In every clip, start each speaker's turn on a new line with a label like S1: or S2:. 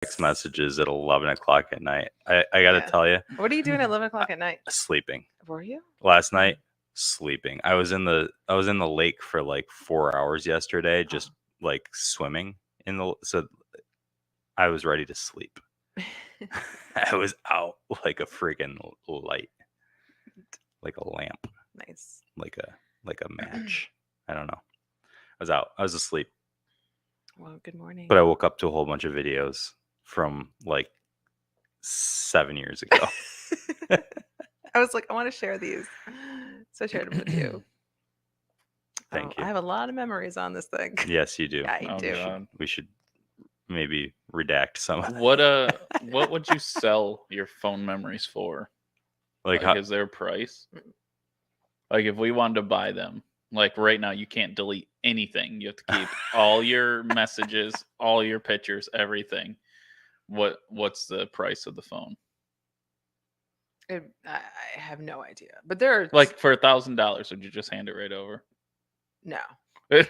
S1: text messages at 11 o'clock at night. I gotta tell you.
S2: What are you doing at 11 o'clock at night?
S1: Sleeping.
S2: Were you?
S1: Last night, sleeping. I was in the lake for like 4 hours yesterday, just like swimming in the. So I was ready to sleep. I was out like a freaking light, like a lamp.
S2: Nice.
S1: Like a match. I don't know. I was out. I was asleep.
S2: Well, good morning.
S1: But I woke up to a whole bunch of videos from like 7 years ago.
S2: I was like, I want to share these. So I shared them with you.
S1: Thank you.
S2: I have a lot of memories on this thing.
S1: Yes, you do.
S2: I do.
S1: We should maybe redact some of
S3: What would you sell your phone memories for? Like is there a price? Like if we wanted to buy them, like right now you can't delete anything. You have to keep all your messages, all your pictures, everything. What's the price of the phone?
S2: I have no idea. But there are
S3: like for $1,000, would you just hand it right over?
S2: No.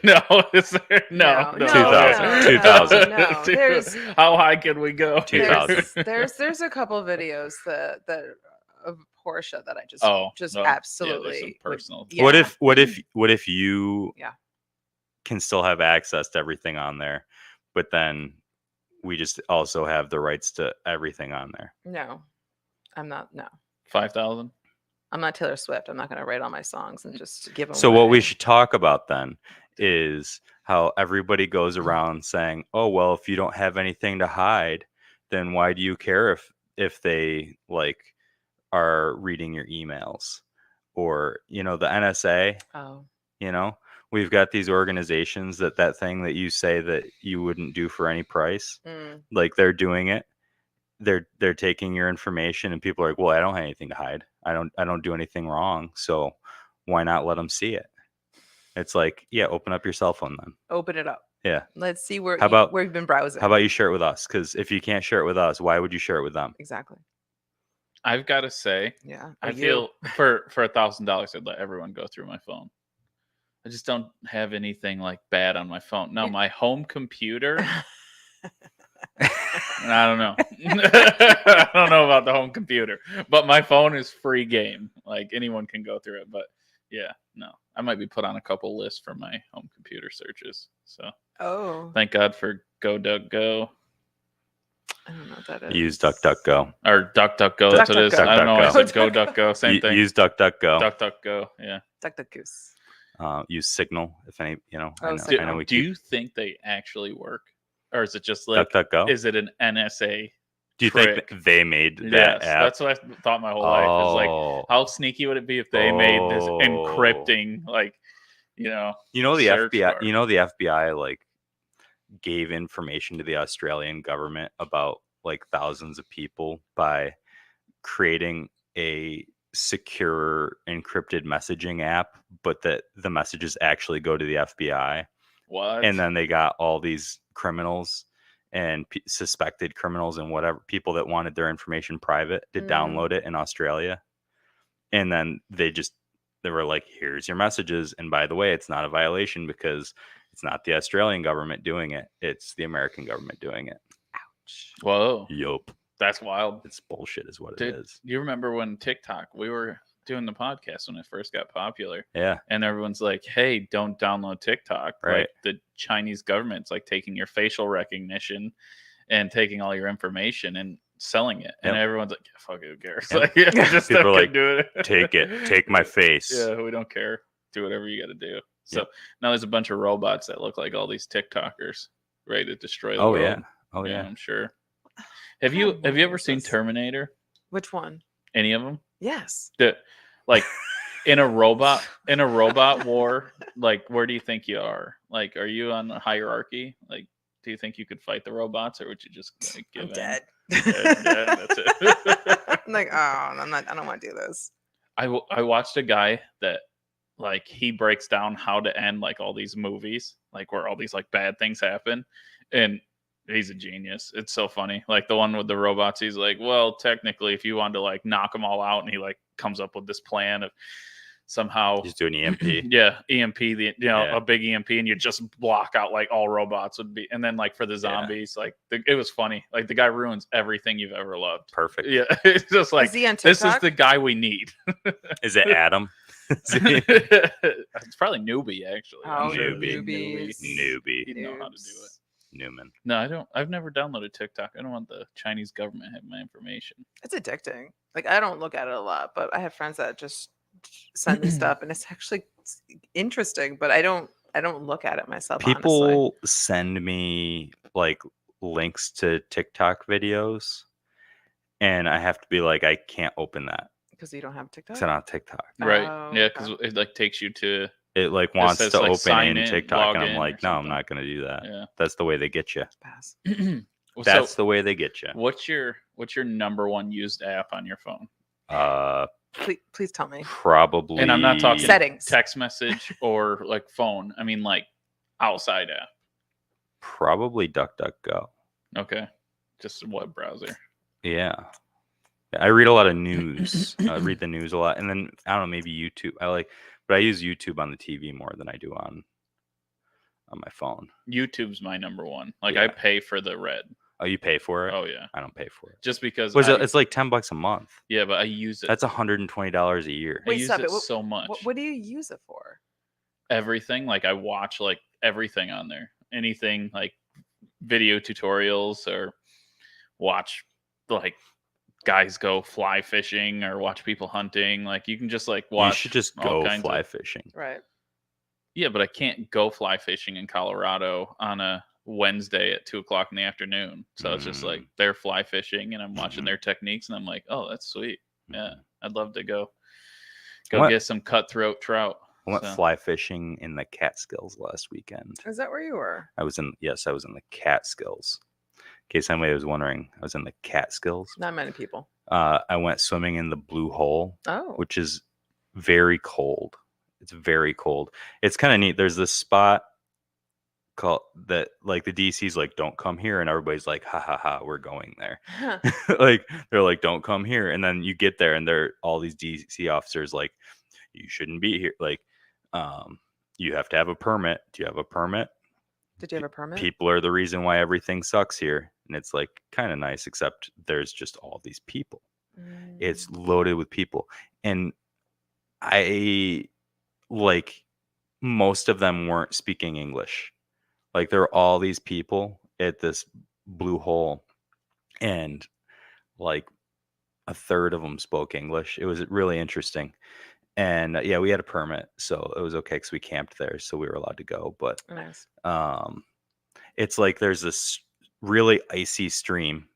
S3: No, is there? No.
S1: 2,000.
S2: No. There's
S3: how high can we go?
S1: 2,000.
S2: There's a couple of videos that of Porsche that I just absolutely
S3: personal.
S1: Yeah. What if you can still have access to everything on there, but then we just also have the rights to everything on there?
S2: No, I'm not. No.
S3: 5,000.
S2: I'm not Taylor Swift. I'm not going to write all my songs and just give them.
S1: So what we should talk about then is how everybody goes around saying, "Oh well, if you don't have anything to hide, then why do you care if they like are reading your emails?" Or the NSA.
S2: Oh.
S1: We've got these organizations that thing that you say that you wouldn't do for any price, like they're doing it. They're taking your information, and people are like, "Well, I don't have anything to hide. I don't do anything wrong. So why not let them see it?" It's like, yeah, open up your cell phone then.
S2: Open it up.
S1: Yeah.
S2: Let's see where you've been browsing.
S1: How about you share it with us? Because if you can't share it with us, why would you share it with them?
S2: Exactly.
S3: I've got to say, I feel for $1,000, I'd let everyone go through my phone. I just don't have anything like bad on my phone. Now, my home computer, I don't know. I don't know about the home computer, but my phone is free game. Like anyone can go through it. But yeah, no, I might be put on a couple lists for my home computer searches. So, thank God for GoDuckGo.
S2: I don't know what that is.
S1: Use DuckDuckGo.
S3: Or DuckDuckGo. That's what it is. I don't know. I said GoDuckGo. Same thing.
S1: Use DuckDuckGo.
S3: DuckDuckGo. Yeah.
S2: DuckDuckGoose.
S1: Use Signal if any. I know
S3: do you think they actually work, or is it just like
S1: DuckDuckGo?
S3: Is it an NSA?
S1: Do you think they made that app?
S3: That's what I thought my whole life. Is like, how sneaky would it be if they made this encrypting, like, the
S1: FBI. The FBI like gave information to the Australian government about like thousands of people by creating a secure encrypted messaging app, but that the messages actually go to the FBI.
S3: What?
S1: And then they got all these criminals and suspected criminals and whatever people that wanted their information private to download it in Australia. And then they were like, here's your messages. And by the way, it's not a violation because it's not the Australian government doing it. It's the American government doing it.
S2: Ouch.
S3: Whoa.
S1: Yup.
S3: That's wild.
S1: It's bullshit is what it is.
S3: You remember when TikTok, we were doing the podcast when it first got popular.
S1: Yeah.
S3: And everyone's like, hey, don't download TikTok.
S1: Right.
S3: Like the Chinese government's like taking your facial recognition and taking all your information and selling it. And everyone's like, yeah, fuck it, who cares?
S1: Yep.
S3: Like, just
S1: people are like,
S3: do it.
S1: Take it. Take my face.
S3: Yeah, we don't care. Do whatever you got to do. So now there's a bunch of robots that look like all these TikTokers ready to destroy the world.
S1: Yeah. Oh yeah.
S3: I'm sure. Have you ever seen Terminator?
S2: Which one?
S3: Any of them?
S2: Yes.
S3: Like in a robot war, like where do you think you are? Like, are you on the hierarchy? Like, do you think you could fight the robots, or would you just like, give in?
S2: Dead.
S3: Yeah, that's it.
S2: I'm like, I don't want to do this.
S3: I watched a guy that like he breaks down how to end like all these movies, like where all these like bad things happen, and he's a genius. It's so funny. Like the one with the robots, he's like, well, technically, if you wanted to like knock them all out, and he like comes up with this plan of somehow
S1: just do an EMP.
S3: EMP, a big EMP, and you just block out like all robots would be. And then like for the zombies, like it was funny. Like the guy ruins everything you've ever loved.
S1: Perfect.
S3: Yeah, it's just like,
S2: is he on
S3: this is the guy we need.
S1: Is it Adam?
S3: It's probably Newbie, actually.
S2: Oh,
S1: Newbie.
S3: He'd know how to do it.
S1: Newman.
S3: No, I don't. I've never downloaded TikTok. I don't want the Chinese government having my information.
S2: It's addicting. Like I don't look at it a lot, but I have friends that just send me stuff, and it's actually interesting. But I don't look at it myself.
S1: People
S2: honestly.
S1: send me like links to TikTok videos, and I have to be like, I can't open that
S2: because you don't have TikTok.
S1: It's not TikTok,
S3: right?
S2: Oh,
S3: yeah, because it like takes you to.
S1: It like wants to
S3: like,
S1: open in TikTok, and I'm like, no, I'm
S3: something.
S1: not going to do that.
S3: Yeah,
S1: that's the way they get you.
S2: Pass.
S1: That's the way they get you.
S3: What's your number one used app on your phone?
S2: Please tell me.
S1: Probably.
S3: And I'm not talking
S2: settings,
S3: text message, or like phone. I mean like outside app.
S1: Probably DuckDuckGo.
S3: Okay, just a web browser.
S1: Yeah. I read a lot of news. I read the news a lot, and then I don't know, maybe YouTube. But I use YouTube on the TV more than I do on my phone.
S3: YouTube's my number one. Like I pay for the Red.
S1: Oh, you pay for it?
S3: Oh yeah.
S1: I don't pay for it.
S3: Just because
S1: it's like $10 a month.
S3: Yeah, but I use it.
S1: That's $120 a year.
S3: I use it so much.
S2: What do you use it for?
S3: Everything. Like I watch like everything on there. Anything like video tutorials, or watch like guys go fly fishing, or watch people hunting. Like you can just like watch.
S1: You should just go fly fishing.
S2: Right.
S3: Yeah, but I can't go fly fishing in Colorado on a Wednesday at 2:00 in the afternoon. So it's just like they're fly fishing, and I'm watching their techniques, and I'm like, oh, that's sweet. Yeah, I'd love to go get some cutthroat trout.
S1: I went fly fishing in the Catskills last weekend.
S2: Is that where you were?
S1: I was in the Catskills. In case anybody was wondering, I was in the Catskills.
S2: Not many people.
S1: I went swimming in the Blue Hole, which is very cold. It's very cold. It's kind of neat. There's this spot called that, like the DC's like, don't come here, and everybody's like, ha ha ha, we're going there. Like they're like, don't come here, and then you get there, and they're all these DC officers like, you shouldn't be here. Like, you have to have a permit. Do you have a permit?
S2: Did you have a permit?
S1: People are the reason why everything sucks here. And it's like kind of nice, except there's just all these people. It's loaded with people. And most of them weren't speaking English. Like there were all these people at this Blue Hole, and like a third of them spoke English. It was really interesting. And we had a permit, so it was okay because we camped there, so we were allowed to go. But
S2: nice.
S1: It's like there's this really icy stream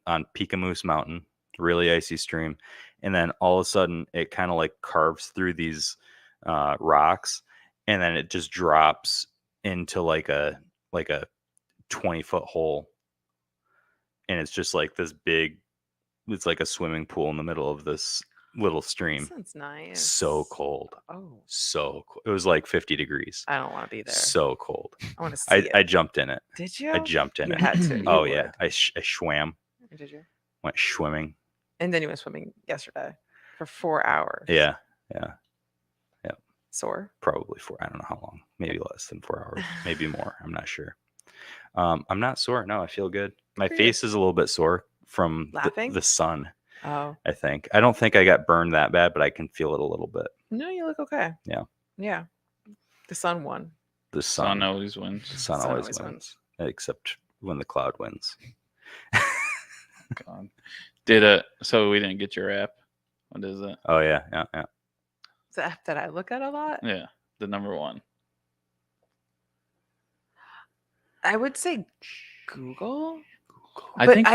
S1: on Peekamoose Mountain, really icy stream, and then all of a sudden it kind of like carves through these rocks, and then it just drops into like a 20-foot hole, and it's just like this big. It's like a swimming pool in the middle of this little stream.
S2: That sounds nice.
S1: So cold.
S2: Oh,
S1: so cool. It was like 50 degrees.
S2: I don't want to be there.
S1: So cold.
S2: I want to see it.
S1: I jumped in it.
S2: Did you?
S1: I jumped in
S2: you
S1: it.
S2: Had to.
S1: Oh yeah, I swam.
S2: Did you?
S1: Went swimming.
S2: And then you went swimming yesterday for 4 hours.
S1: Yeah.
S2: Sore?
S1: Probably 4. I don't know how long. Maybe less than 4 hours. Maybe more. I'm not sure. I'm not sore. No, I feel good. My face is a little bit sore from the sun.
S2: Oh.
S1: I think. I don't think I got burned that bad, but I can feel it a little bit.
S2: No, you look okay.
S1: Yeah.
S2: Yeah. The sun won.
S1: The sun
S3: always wins.
S1: The sun always wins. Except when the cloud wins.
S3: God. So we didn't get your app. What is it?
S1: Oh yeah.
S2: It's the app that I look at a lot.
S3: Yeah. The number one.
S2: I would say Google.
S3: I think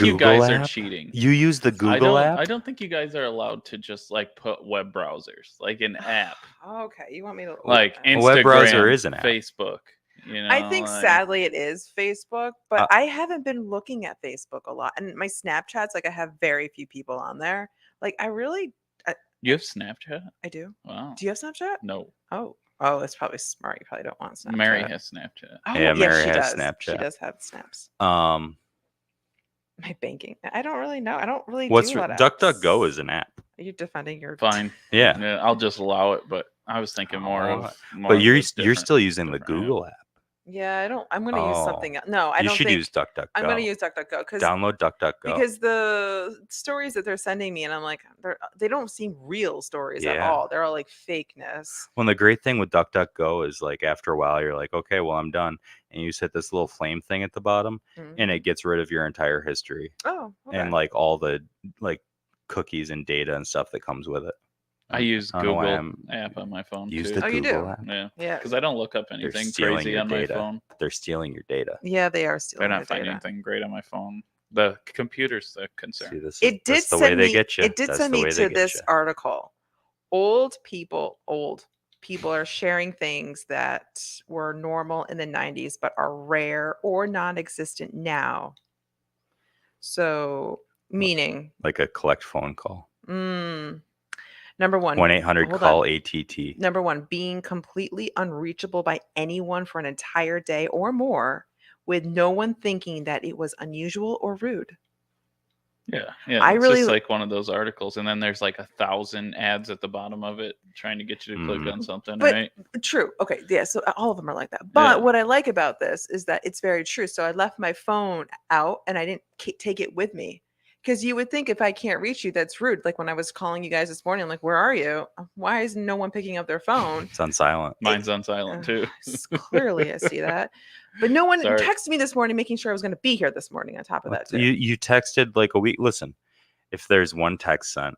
S3: you guys are
S1: app?
S3: cheating.
S1: You use the Google app?
S3: I don't think you guys are allowed to just like put web browsers, like an app.
S2: Okay, you want me to
S3: like Instagram,
S1: a web browser is an app.
S3: Facebook. You know,
S2: I think sadly it is Facebook, but I haven't been looking at Facebook a lot. And my Snapchats, like I have very few people on there. Like I really.
S3: You have Snapchat?
S2: I do.
S3: Wow.
S2: Do you have Snapchat?
S3: No.
S2: Oh, that's probably smart. You probably don't want Snapchat.
S3: Mary has Snapchat.
S2: Oh,
S1: yeah, Mary has
S2: does.
S1: Snapchat.
S2: She does have snaps.
S1: My
S2: banking. I don't really know. I don't really.
S1: DuckDuckGo is an app.
S2: Are you defending your?
S3: Fine.
S1: Yeah.
S3: I'll just allow it. But I was thinking more of.
S1: But you're still using the Google app.
S2: Yeah, I'm going to use something else. No, I don't think.
S1: You should use DuckDuckGo.
S2: I'm going to use DuckDuckGo
S1: download DuckDuckGo
S2: because the stories that they're sending me, and I'm like, they don't seem real stories at all. They're all like fakeness.
S1: Well, the great thing with DuckDuckGo is like after a while, you're like, okay, well, I'm done, and you just hit this little flame thing at the bottom, and it gets rid of your entire history.
S2: Oh, okay.
S1: And like all the like cookies and data and stuff that comes with it.
S3: I use Google app on my phone
S1: too.
S3: The
S1: Google app?
S3: Yeah. Because I don't look up anything crazy on my phone.
S1: They're stealing your data.
S2: Yeah, they are stealing.
S3: They're not finding anything great on my phone. The computer's the concern.
S2: It did send me to this article. Old people are sharing things that were normal in the 90s but are rare or non-existent now. So, meaning
S1: like a collect phone call.
S2: Number one,
S1: 1-800-CALL-ATT.
S2: Number one, being completely unreachable by anyone for an entire day or more, with no one thinking that it was unusual or rude.
S3: Yeah. It's just like one of those articles, and then there's like 1,000 ads at the bottom of it trying to get you to click on something, right?
S2: True. Okay. Yeah. So all of them are like that. But what I like about this is that it's very true. So I left my phone out and I didn't take it with me. Because you would think if I can't reach you, that's rude. Like when I was calling you guys this morning, I'm like, where are you? Why is no one picking up their phone?
S1: It's on silent.
S3: Mine's on silent too.
S2: Clearly, I see that. But no one texted me this morning making sure I was going to be here this morning on top of that too.
S1: You texted like a week. Listen, if there's one text sent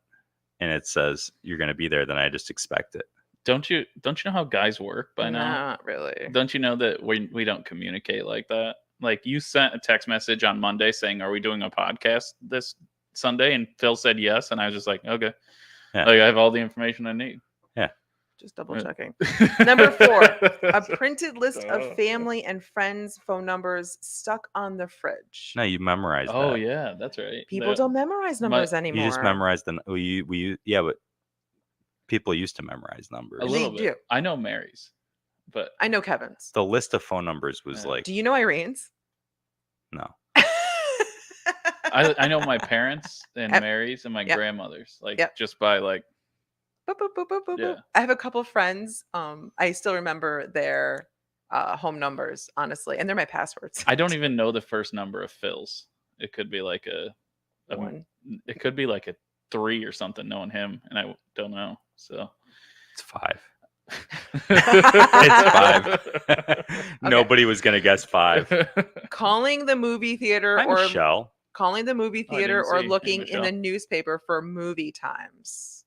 S1: and it says you're going to be there, then I just expect it.
S3: Don't you know how guys work by now?
S2: Not really.
S3: Don't you know that we don't communicate like that? Like you sent a text message on Monday saying, "Are we doing a podcast this Sunday?" And Phil said yes, and I was just like, "Okay." Yeah. Like I have all the information I need.
S1: Yeah.
S2: Just double checking. Number 4, a printed list of family and friends' phone numbers stuck on the fridge.
S1: No, you memorized that.
S3: Oh yeah, that's right.
S2: People don't memorize numbers anymore.
S1: You just memorize them. But people used to memorize numbers.
S3: A little bit. I know Mary's. But
S2: I know Kevin's.
S1: The list of phone numbers was like.
S2: Do you know Irene's?
S1: No.
S3: I know my parents and Mary's and my grandmother's. Like just by like.
S2: Boop, boop, boop, boop, boop, boop. I have a couple of friends. I still remember their home numbers, honestly, and they're my passwords.
S3: I don't even know the first number of Phil's. It could be like a
S2: 1.
S3: It could be like a 3 or something. Knowing him, and I don't know. So
S1: it's 5. It's 5. Nobody was gonna guess 5.
S2: Calling the movie theater calling the movie theater or looking in the newspaper for movie times.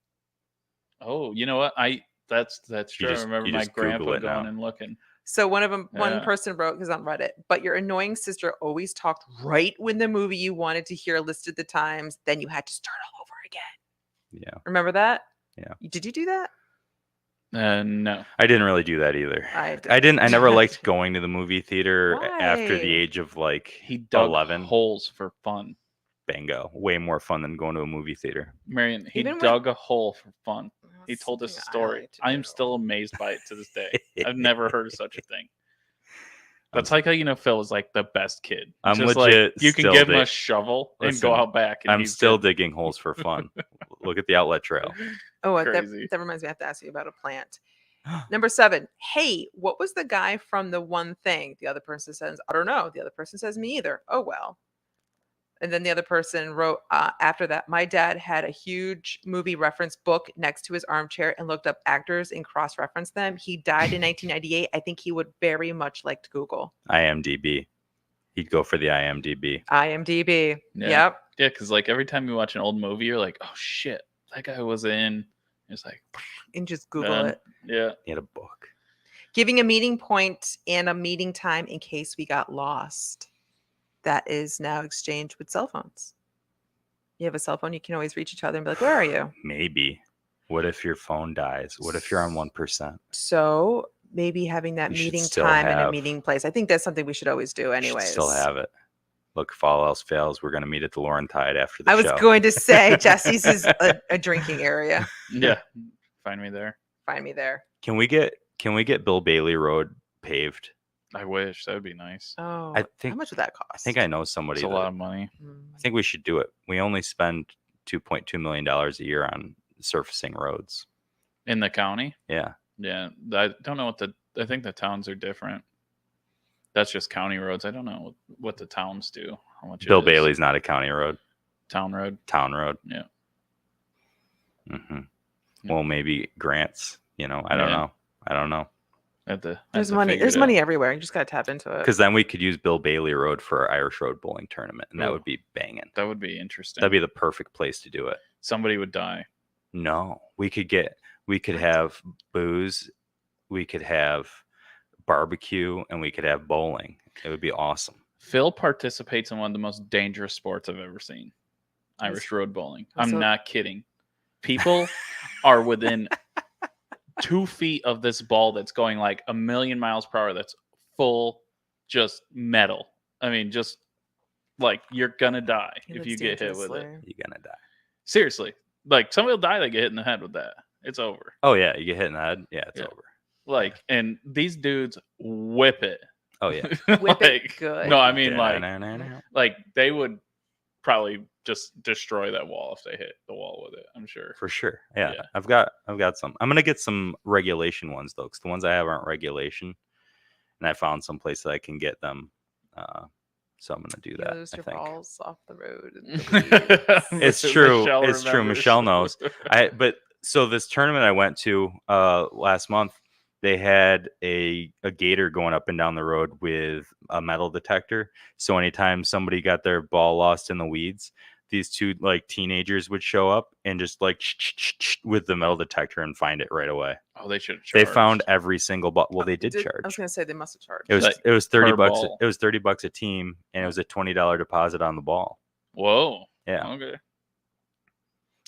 S3: Oh, you know what? That's true. I remember my grandpa going and looking.
S2: So one person wrote, because on Reddit, but your annoying sister always talked right when the movie you wanted to hear listed the times, then you had to start all over again.
S1: Yeah.
S2: Remember that?
S1: Yeah.
S2: Did you do that?
S3: No,
S1: I didn't really do that either. I never liked going to the movie theater after the age of like
S3: he dug
S1: 11.
S3: holes for fun.
S1: Bingo. Way more fun than going to a movie theater.
S3: Marion, he dug a hole for fun. He told us a story. I am still amazed by it to this day. I've never heard of such a thing. That's like how you know Phil was like the best kid.
S1: I'm legit.
S3: Like, you can give him a shovel and go out back. And
S1: I'm still digging holes for fun. Look at the outlet trail.
S2: Oh, that reminds me. I have to ask you about a plant. Number 7. Hey, what was the guy from The One Thing? The other person says, I don't know. The other person says, me either. Oh, well. And then the other person wrote after that, my dad had a huge movie reference book next to his armchair and looked up actors and cross-referenced them. He died in 1998. I think he would very much like to Google.
S1: IMDb. He'd go for the IMDb.
S2: IMDb.
S3: Yeah.
S2: Yep.
S3: Yeah, because like every time you watch an old movie, you're like, oh shit, that guy was in. It's like,
S2: and just Google it.
S3: Yeah.
S1: He had a book.
S2: Giving a meeting point and a meeting time in case we got lost. That is now exchanged with cell phones. You have a cell phone, you can always reach each other and be like, where are you?
S1: Maybe. What if your phone dies? What if you're on 1%?
S2: So maybe having that meeting time and a meeting place. I think that's something we should always do anyways.
S1: Still have it. Look, if all else fails, we're going to meet at the Laurentide after the show.
S2: I was going to say, Jesse's is a drinking area.
S3: Yeah. Find me there.
S2: Find me there.
S1: Can we get Bill Bailey Road paved?
S3: I wish. That would be nice.
S2: Oh, how much would that cost?
S1: I think I know somebody.
S3: It's a lot of money.
S1: I think we should do it. We only spend $2.2 million a year on surfacing roads
S3: in the county.
S1: Yeah.
S3: I don't know I think the towns are different. That's just county roads. I don't know what the towns do. How much
S1: Bill Bailey's not a county road.
S3: Town road.
S1: Yeah. Well, maybe grants. I don't know.
S2: There's money. There's money everywhere. You just gotta tap into it.
S1: Because then we could use Bill Bailey Road for our Irish Road bowling tournament, and that would be banging.
S3: That would be interesting.
S1: That'd be the perfect place to do it.
S3: Somebody would die.
S1: No, we could have booze, we could have barbecue, and we could have bowling. It would be awesome.
S3: Phil participates in one of the most dangerous sports I've ever seen. Irish Road bowling. I'm not kidding. People are within 2 feet of this ball that's going like 1,000,000 miles per hour. That's full, just metal. I mean, just like you're gonna die if you get hit with it.
S1: You're gonna die.
S3: Seriously, like somebody will die. They get hit in the head with that. It's over.
S1: Oh yeah, you get hit in the head. Yeah, it's over.
S3: Like, and these dudes whip it.
S1: Oh yeah,
S2: whip it good.
S3: No, I mean like they would probably just destroy that wall if they hit the wall with it. I'm sure.
S1: For sure. Yeah. I've got some. I'm gonna get some regulation ones though, because the ones I have aren't regulation, and I found some place that I can get them. So I'm gonna do that.
S2: Lose your balls off the road.
S1: It's true. It's true. Michelle knows. So this tournament I went to last month, they had a gator going up and down the road with a metal detector. So anytime somebody got their ball lost in the weeds, these two like teenagers would show up and just like with the metal detector and find it right away.
S3: Oh, they should have
S1: charged. They found every single ball. Well, they did charge.
S2: I was gonna say they must have charged.
S1: It was $30. It was $30 a team, and it was a $20 deposit on the ball.
S3: Whoa.
S1: Yeah.
S3: Okay.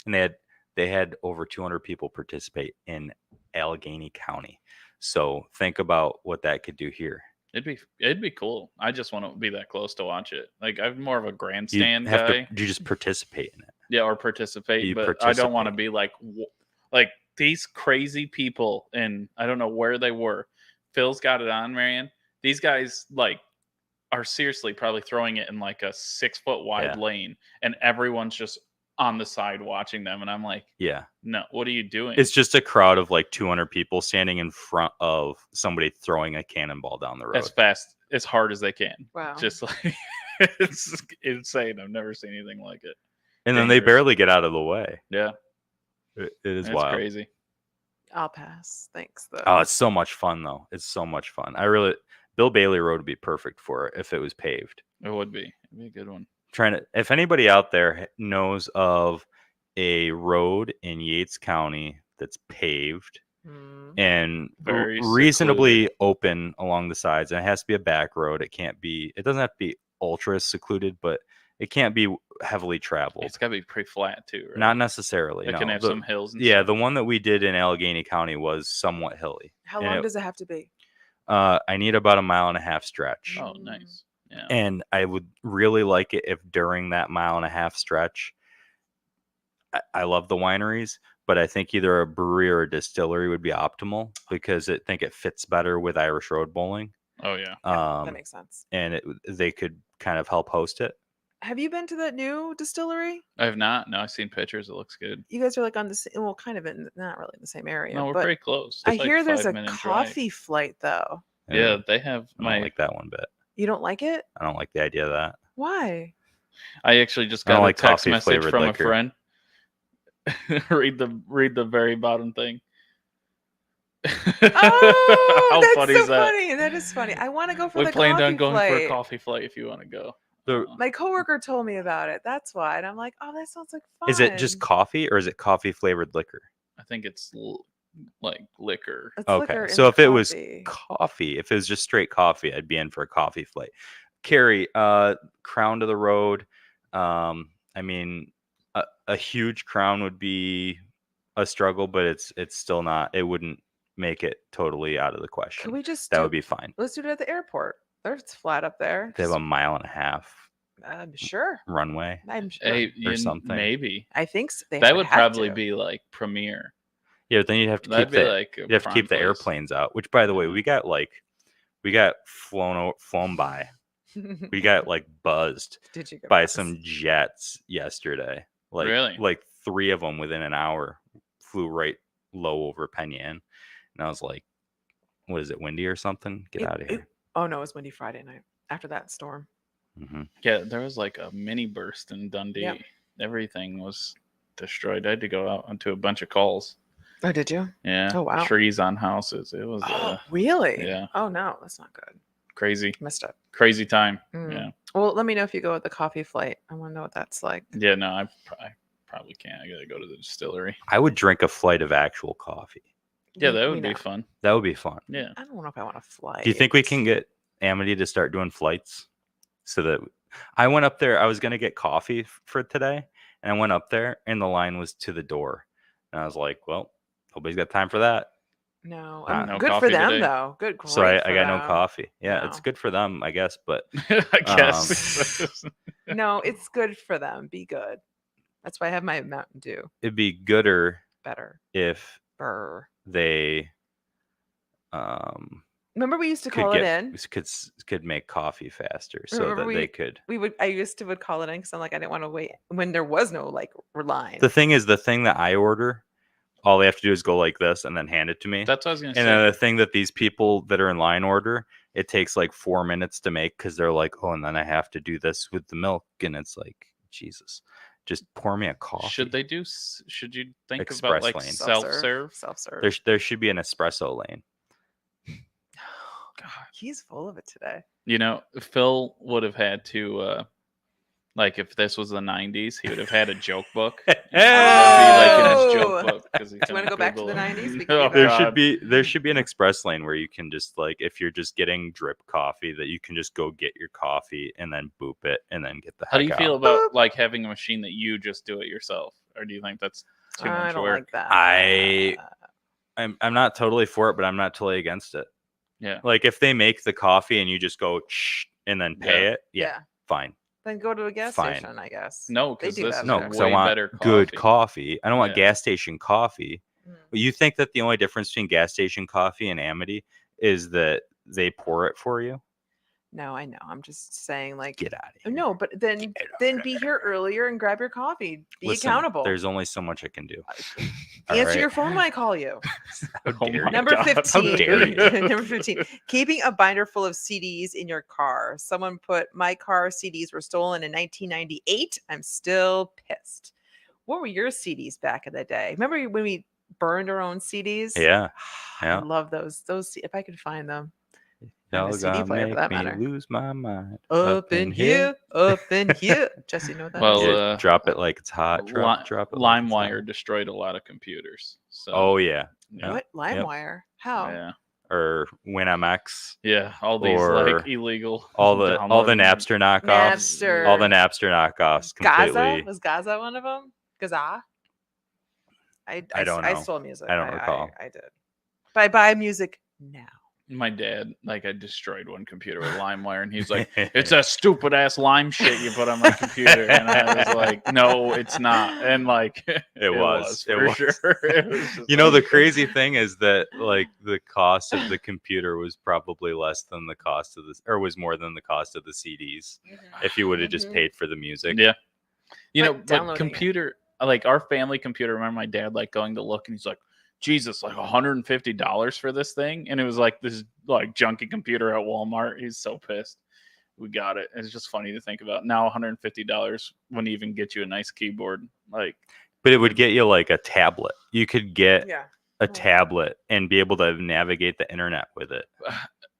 S1: And they had over 200 people participate in Allegheny County. So think about what that could do here.
S3: It'd be cool. I just want to be that close to watch it. Like I'm more of a grandstand guy.
S1: You just participate in it.
S3: Yeah, or participate. I don't want to be like these crazy people, and I don't know where they were. Phil's got it on, Marianne. These guys are seriously probably throwing it in like a 6 foot wide lane, and everyone's just on the side watching them, and I'm like,
S1: yeah,
S3: no, what are you doing?
S1: It's just a crowd of like 200 people standing in front of somebody throwing a cannonball down the road
S3: as fast, as hard as they can.
S2: Wow,
S3: just like it's insane. I've never seen anything like it.
S1: And then they barely get out of the way.
S3: Yeah,
S1: it is wild.
S3: Crazy.
S2: I'll pass. Thanks though.
S1: Oh, it's so much fun though. It's so much fun. Bill Bailey Road would be perfect for it if it was paved.
S3: It would be. It'd be a good one.
S1: If anybody out there knows of a road in Yates County that's paved and reasonably open along the sides, and it has to be a back road. It doesn't have to be ultra secluded, but it can't be heavily traveled.
S3: It's got to be pretty flat too, right?
S1: Not necessarily.
S3: It can have some hills. And
S1: stuff. The one that we did in Allegheny County was somewhat hilly.
S2: How long does it have to be?
S1: I need about a 1.5 mile stretch.
S3: Oh, nice. Yeah.
S1: And I would really like it if during that 1.5 mile stretch, I love the wineries, but I think either a brewery or a distillery would be optimal because I think it fits better with Irish Road bowling.
S3: Oh yeah,
S2: that makes sense.
S1: And they could kind of help host it.
S2: Have you been to that new distillery?
S3: I have not. No, I've seen pictures. It looks good.
S2: You guys are like on the same, well, kind of not really in the same area.
S3: No, we're pretty close.
S2: I hear there's a coffee flight though.
S3: Yeah, they have.
S1: I don't like that one bit.
S2: You don't like it?
S1: I don't like the idea of that.
S2: Why?
S3: I actually just got a text message from a friend. read the very bottom thing.
S2: Oh, that's so funny. That is funny. I want to go for the coffee flight. We planned on going for
S3: a coffee flight if you want to go.
S2: My coworker told me about it. That's why. And I'm like, oh, that sounds like fun.
S1: Is it just coffee or is it coffee flavored liquor?
S3: I think it's like liquor.
S1: Okay. So if it was coffee, if it was just straight coffee, I'd be in for a coffee flight. Carrie, crown to the road. I mean, a huge crown would be a struggle, but it's still not. It wouldn't make it totally out of the question.
S2: Can we just?
S1: That would be fine.
S2: Let's do it at the airport. It's flat up there.
S1: They have 1.5 miles.
S2: I'm sure.
S1: Runway.
S2: I'm sure.
S1: Or something.
S3: Maybe.
S2: I think so.
S3: That would probably be like premier.
S1: Yeah, but then you'd have to keep the airplanes out. Which, by the way, we got flown by. We got like buzzed by some jets yesterday.
S3: Really?
S1: Like 3 of them within an hour flew right low over Penn Yan, and I was like, "What is it? Windy or something? Get out of here!"
S2: Oh no, it was windy Friday night after that storm.
S1: Mm-hmm.
S3: Yeah, there was like a mini burst in Dundee.
S2: Yep.
S3: Everything was destroyed. I had to go out onto a bunch of calls.
S2: Oh, did you?
S3: Yeah.
S2: Oh wow.
S3: Trees on houses. It was.
S2: Really?
S3: Yeah.
S2: Oh no, that's not good.
S3: Crazy.
S2: Messed up.
S3: Crazy time.
S2: Mm.
S3: Yeah.
S2: Well, let me know if you go with the coffee flight. I want to know what that's like.
S3: Yeah. No, I probably can't. I gotta go to the distillery.
S1: I would drink a flight of actual coffee.
S3: Yeah, that would be fun.
S1: That would be fun.
S3: Yeah.
S2: I don't know if I want to fly.
S1: Do you think we can get Amity to start doing flights? So that I went up there, I was going to get coffee for today, and I went up there, and the line was to the door. And I was like, well, nobody's got time for that.
S2: No,
S3: no
S2: good
S3: coffee
S2: for them,
S3: today.
S2: though. Good.
S1: So I got no coffee. Yeah, it's good for them, I guess. But
S3: I guess.
S2: no, it's good for them. Be good. That's why I have my Mountain Dew.
S1: It'd be gooder,
S2: Better
S1: if they
S2: remember we used to call it in.
S1: Could make coffee faster, so that they could.
S2: I used to would call it in because I'm like, I didn't want to wait when there was no like line.
S1: The thing that I order, all they have to do is go like this and then hand it to me.
S3: That's what I was gonna say.
S1: And then the thing that these people that are in line order, it takes like 4 minutes to make because they're like, oh, and then I have to do this with the milk, and it's like, Jesus, just pour me a coffee.
S3: Should you think
S1: Express
S3: about like
S1: lane.
S3: self-serve?
S1: There should be an espresso lane.
S2: God, he's full of it today.
S3: You know, Phil would have had to, like, if this was the 90s, he would have had a joke book. Be like in his joke book.
S2: Do you want to go back to the 90s?
S1: There should be an express lane where you can just, like, if you're just getting drip coffee, that you can just go get your coffee and then boop it and then get the heck out.
S3: How do you feel about like having a machine that you just do it yourself, or do you think that's too much
S2: I don't
S3: work?
S2: like that.
S1: I'm not totally for it, but I'm not totally against it.
S3: Yeah.
S1: Like if they make the coffee and you just go and then pay it, fine.
S2: Then go to a gas station, I guess.
S3: No, because this is
S1: because I want good coffee. I don't want gas station coffee. But you think that the only difference between gas station coffee and Amity is that they pour it for you?
S2: No, I know. I'm just saying, like,
S1: get out of here.
S2: No, but then be here earlier and grab your coffee. Listen, accountable.
S1: There's only so much I can do.
S2: Answer your phone when I call you.
S1: Number
S2: 15. Number 15. Keeping a binder full of CDs in your car. Someone put my car CDs were stolen in 1998. I'm still pissed. What were your CDs back in the day? Remember when we burned our own CDs?
S1: Yeah.
S2: I love those. Those, if I could find them.
S1: Y'all gonna make me lose my mind.
S2: Up in here, up in here. Jesse, know that?
S3: Well,
S1: drop it like it's hot. Drop it.
S3: LimeWire destroyed a lot of computers. So.
S1: Oh yeah.
S2: What? LimeWire? How?
S3: Yeah.
S1: Or WinMX.
S3: Yeah, all these like illegal.
S1: All the Napster knockoffs. All the Napster knockoffs. Completely.
S2: Gaza? Was Gaza one of them? Gaza? I don't know. I stole music.
S1: I don't recall.
S2: I did. But I buy music now.
S3: My dad, like, I destroyed one computer with LimeWire, and he's like, "It's a stupid ass lime shit you put on my computer," and I was like, "No, it's not." And like,
S1: it was
S3: for sure.
S1: You know, the crazy thing is that like the cost of the computer was probably less than the cost of this, or was more than the cost of the CDs if you would have just paid for the music.
S3: Yeah, you know, but computer, like our family computer. Remember my dad like going to look, and he's like, Jesus, like $150 for this thing. And it was like this like junky computer at Walmart. He's so pissed. We got it. It's just funny to think about. Now $150 wouldn't even get you a nice keyboard. Like,
S1: but it would get you like a tablet. You could get a tablet and be able to navigate the internet with it.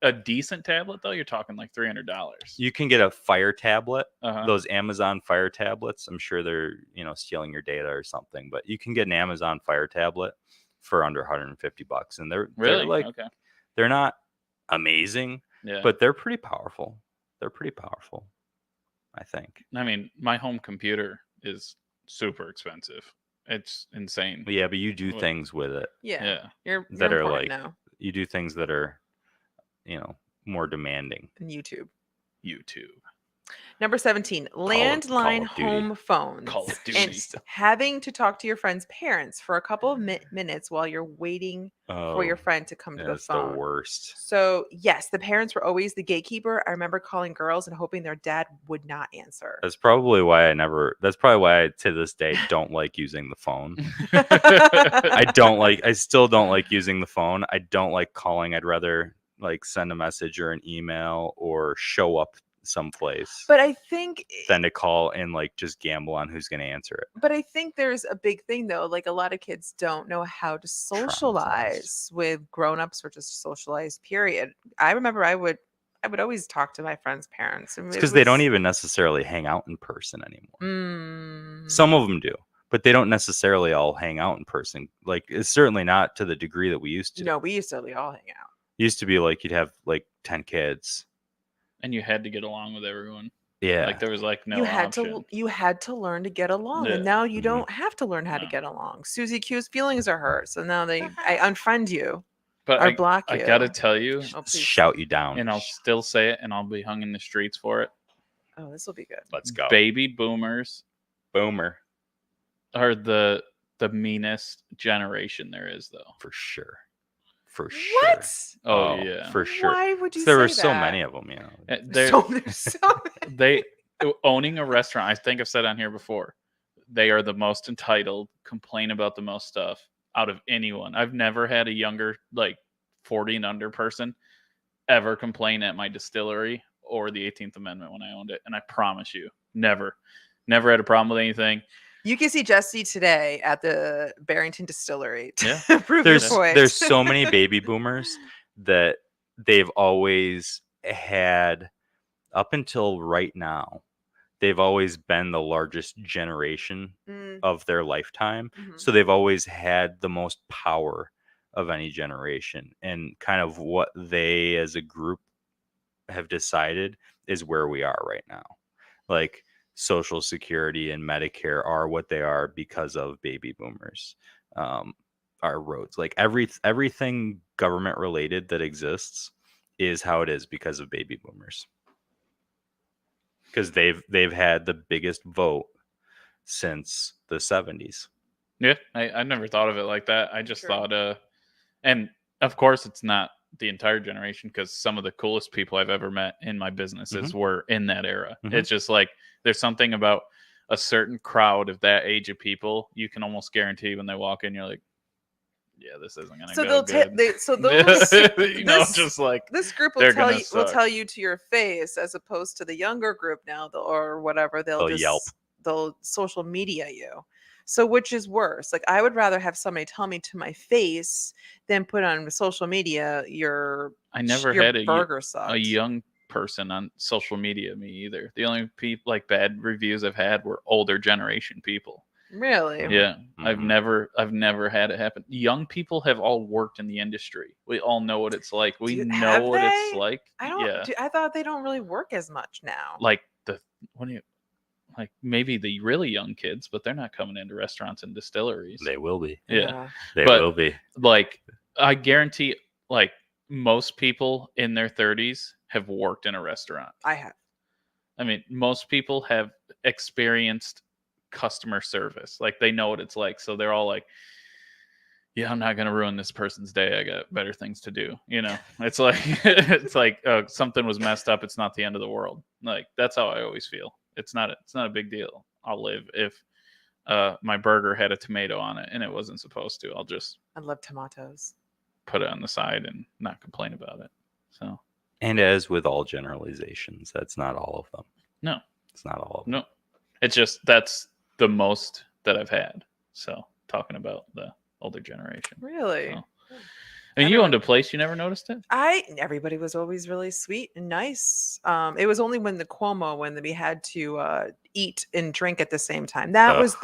S3: A decent tablet though, you're talking like $300.
S1: You can get a Fire tablet. Those Amazon Fire tablets. I'm sure they're, stealing your data or something, but you can get an Amazon Fire tablet for under $150, and they're like they're not amazing, but they're pretty powerful. I think.
S3: I mean, my home computer is super expensive. It's insane.
S1: Yeah, but you do things with it.
S2: Yeah. You're
S1: are like
S2: now.
S1: You do things that are, more demanding.
S2: And YouTube. Number 17, landline home phones.
S3: Call of
S2: And
S3: Duty.
S2: having to talk to your friend's parents for a couple of minutes while you're waiting for your friend to come to the phone.
S1: That's the worst.
S2: So, yes, the parents were always the gatekeeper. I remember calling girls and hoping their dad would not answer.
S1: That's probably why I to this day don't like using the phone. I still don't like using the phone. I don't like calling. I'd rather like send a message or an email or show up someplace.
S2: But I think
S1: than to call and like just gamble on who's going to answer it.
S2: But I think there's a big thing though. Like a lot of kids don't know how to socialize with grown-ups or just socialize, period. I remember I would always talk to my friends' parents.
S1: It's because they don't even necessarily hang out in person anymore. Some of them do, but they don't necessarily all hang out in person. Like it's certainly not to the degree that we used to.
S2: No, we used to all hang out.
S1: It used to be like you'd have like 10 kids.
S3: And you had to get along with everyone.
S1: Yeah.
S3: Like there was like no
S2: option. You had to learn to get along. Yeah. And now you don't have to learn how to get along. Susie Q's feelings are hurt. So now I unfriend you.
S3: But
S2: or block you.
S3: I gotta tell you,
S1: shout you down.
S3: And I'll still say it and I'll be hung in the streets for it.
S2: Oh, this will be good.
S1: Let's go.
S3: Baby boomers
S1: are
S3: the meanest generation there is though.
S1: For sure.
S2: What?
S3: Oh yeah,
S1: for sure.
S2: Why would you?
S1: There were
S2: that?
S1: So many of them, you know.
S2: There's so many.
S3: They owning a restaurant. I think I've said on here before. They are the most entitled. Complain about the most stuff out of anyone. I've never had a younger, like 40 and under person, ever complain at my distillery or the 18th Amendment when I owned it. And I promise you, never had a problem with anything.
S2: You can see Jesse today at the Barrington Distillery.
S3: Yeah.
S2: Prove your point.
S1: There's so many baby boomers that they've always had, up until right now, they've always been the largest generation of their lifetime. Mm-hmm. So they've always had the most power of any generation. And kind of what they as a group have decided is where we are right now. Like, Social Security and Medicare are what they are because of baby boomers. Our roads, like everything government related that exists is how it is because of baby boomers. Because they've had the biggest vote since the 70s.
S3: Yeah, I never thought of it like that. I just thought, and of course it's not the entire generation, because some of the coolest people I've ever met in my businesses were in that era. It's just like there's something about a certain crowd of that age of people. You can almost guarantee when they walk in, you're like, yeah, this isn't gonna go good.
S2: Just like this group will tell you to your face, as opposed to the younger group now, or whatever. They'll
S1: yelp.
S2: They'll social media you. So which is worse? Like, I would rather have somebody tell me to my face than put on social media
S3: I never
S2: your
S3: had
S2: burger
S3: a young person on social media, me either. The only people like bad reviews I've had were older generation people.
S2: Really?
S3: Yeah. I've never had it happen. Young people have all worked in the industry. We all know what it's like. We know what it's like.
S2: I thought they don't really work as much now.
S3: Like like maybe the really young kids, but they're not coming into restaurants and distilleries.
S1: They will be.
S3: Yeah.
S1: They will be.
S3: Like, I guarantee, like, most people in their 30s have worked in a restaurant.
S2: I have.
S3: I mean, most people have experienced customer service. Like, they know what it's like. So they're all like, yeah, I'm not going to ruin this person's day. I got better things to do. You know, it's like, something was messed up. It's not the end of the world. Like, that's how I always feel. It's not a big deal. I'll live if my burger had a tomato on it and it wasn't supposed to.
S2: I love tomatoes.
S3: Put it on the side and not complain about it. So,
S1: and as with all generalizations, that's not all of them.
S3: No,
S1: it's not all of them.
S3: No, it's just that's the most that I've had. So, talking about the older generation.
S2: Really?
S3: So. I mean, you owned a place. You never noticed it?
S2: Everybody was always really sweet and nice. It was only when we had to eat and drink at the same time. That was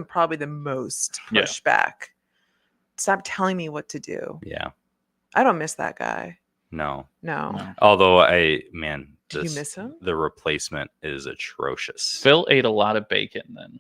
S2: probably the most pushback. Stop telling me what to do.
S1: Yeah.
S2: I don't miss that guy.
S1: No.
S2: Do
S1: Although
S2: you miss him?
S1: The replacement is atrocious.
S3: Phil ate a lot of bacon then.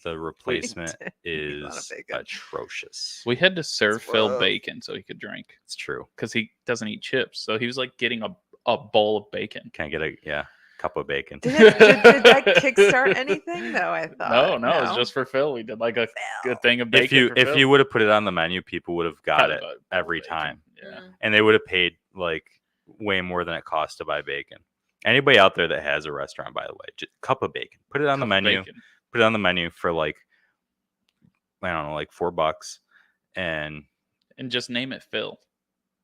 S1: The replacement is atrocious.
S3: We had to serve Phil bacon so he could drink.
S1: It's true.
S3: Because he doesn't eat chips. So he was like getting a bowl of bacon.
S1: Can I get Cup of bacon.
S2: Did that kickstart anything though? I thought.
S3: No, it was just for Phil. We did like a good thing of bacon.
S1: If you would have put it on the menu, people would have got it every time.
S3: Yeah.
S1: And they would have paid like way more than it costs to buy bacon. Anybody out there that has a restaurant, by the way, just cup of bacon. Put it on the menu. Put it on the menu for like, I don't know, like $4, and
S3: just name it Phil.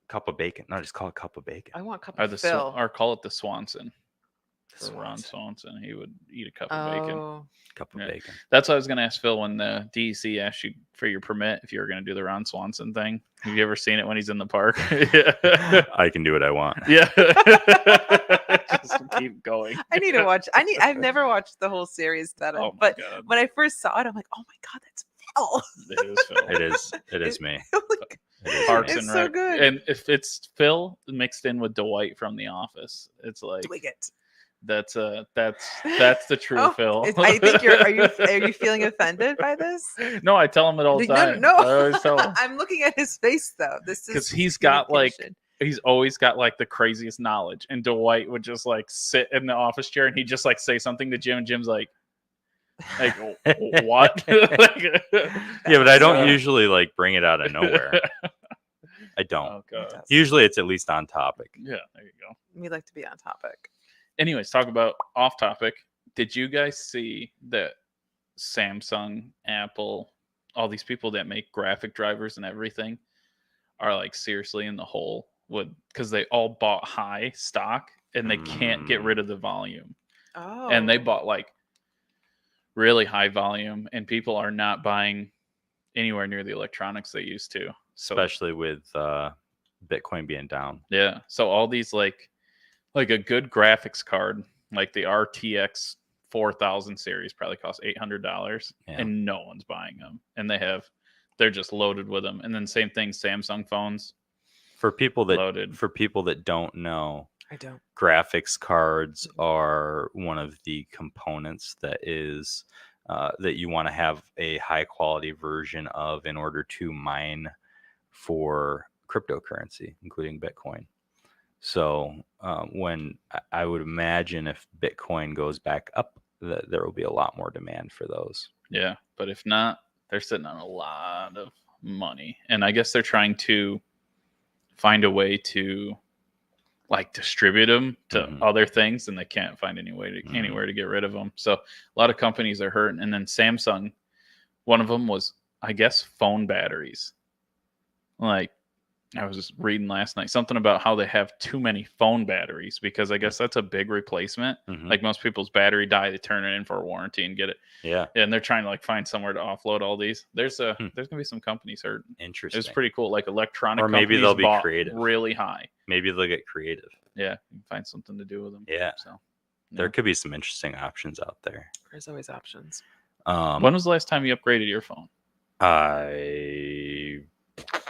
S1: Cup of bacon. No, just call it cup of bacon.
S2: I want cup of Phil.
S3: Or call it the Swanson. For Ron Swanson, he would eat a cup of bacon.
S1: Cup of bacon.
S3: That's what I was going to ask Phil when the DEC asked you for your permit if you were going to do the Ron Swanson thing. Have you ever seen it when he's in the park?
S1: I can do what I want.
S3: Yeah. Just keep going.
S2: I need to watch. I've never watched the whole series, but God. When I first saw it, I'm like, oh my God, that's Phil.
S3: It is Phil.
S1: It is me.
S3: Parks
S2: it's
S3: and
S2: so
S3: Rec.
S2: good.
S3: And if it's Phil mixed in with Dwight from The Office, it's like
S2: Dwight.
S3: That's the true Phil.
S2: I think are you feeling offended by this?
S3: No, I tell him it all the time.
S2: No.
S3: I always tell him.
S2: I'm looking at his face though. This is
S3: because he's always got like the craziest knowledge, and Dwight would just like sit in the office chair and he'd just like say something to Jim, and Jim's like what?
S1: Yeah, but I don't usually like bring it out of nowhere. I don't.
S3: Oh, God.
S1: Usually it's at least on topic.
S3: Yeah, there you go.
S2: We like to be on topic.
S3: Anyways, talk about off topic. Did you guys see that Samsung, Apple, all these people that make graphic drivers and everything are like seriously in the hole because they all bought high stock and they can't get rid of the volume.
S2: Oh.
S3: And they bought like really high volume, and people are not buying anywhere near the electronics they used to. So,
S1: especially with Bitcoin being down.
S3: Yeah. So all these like a good graphics card, like the RTX 4000 series probably costs $800 and no one's buying them. And they're just loaded with them. And then same thing, Samsung phones.
S1: For people that don't know,
S2: I don't.
S1: Graphics cards are one of the components that is that you want to have a high quality version of in order to mine for cryptocurrency, including Bitcoin. So when I would imagine if Bitcoin goes back up, there will be a lot more demand for those.
S3: Yeah, but if not, they're sitting on a lot of money. And I guess they're trying to find a way to like distribute them to other things, and they can't find anywhere to get rid of them. So a lot of companies are hurting. And then Samsung, one of them was, I guess, phone batteries. Like, I was just reading last night something about how they have too many phone batteries, because I guess that's a big replacement. Like most people's battery die, they turn it in for a warranty and get it.
S1: Yeah.
S3: And they're trying to like find somewhere to offload all these. There's gonna be some companies hurting.
S1: Interesting.
S3: It's pretty cool. Like electronic,
S1: or maybe they'll be creative,
S3: really high.
S1: Maybe they'll get creative.
S3: Yeah, you can find something to do with them.
S1: Yeah.
S3: So
S1: there could be some interesting options out there.
S2: There's always options.
S3: When was the last time you upgraded your phone?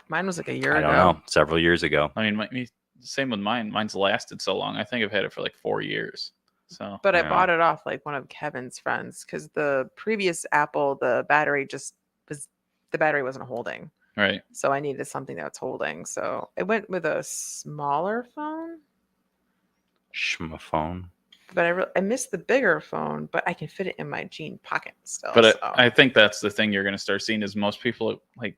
S2: Mine was like a year ago.
S1: I don't know. Several years ago.
S3: I mean, same with mine. Mine's lasted so long. I think I've had it for like 4 years. So,
S2: but I bought it off like one of Kevin's friends, because the previous Apple, the battery wasn't holding.
S3: Right.
S2: So I needed something that's holding. So I went with a smaller phone.
S1: Schmaphone.
S2: But I missed the bigger phone, but I can fit it in my jean pocket still.
S3: But I think that's the thing you're going to start seeing is most people like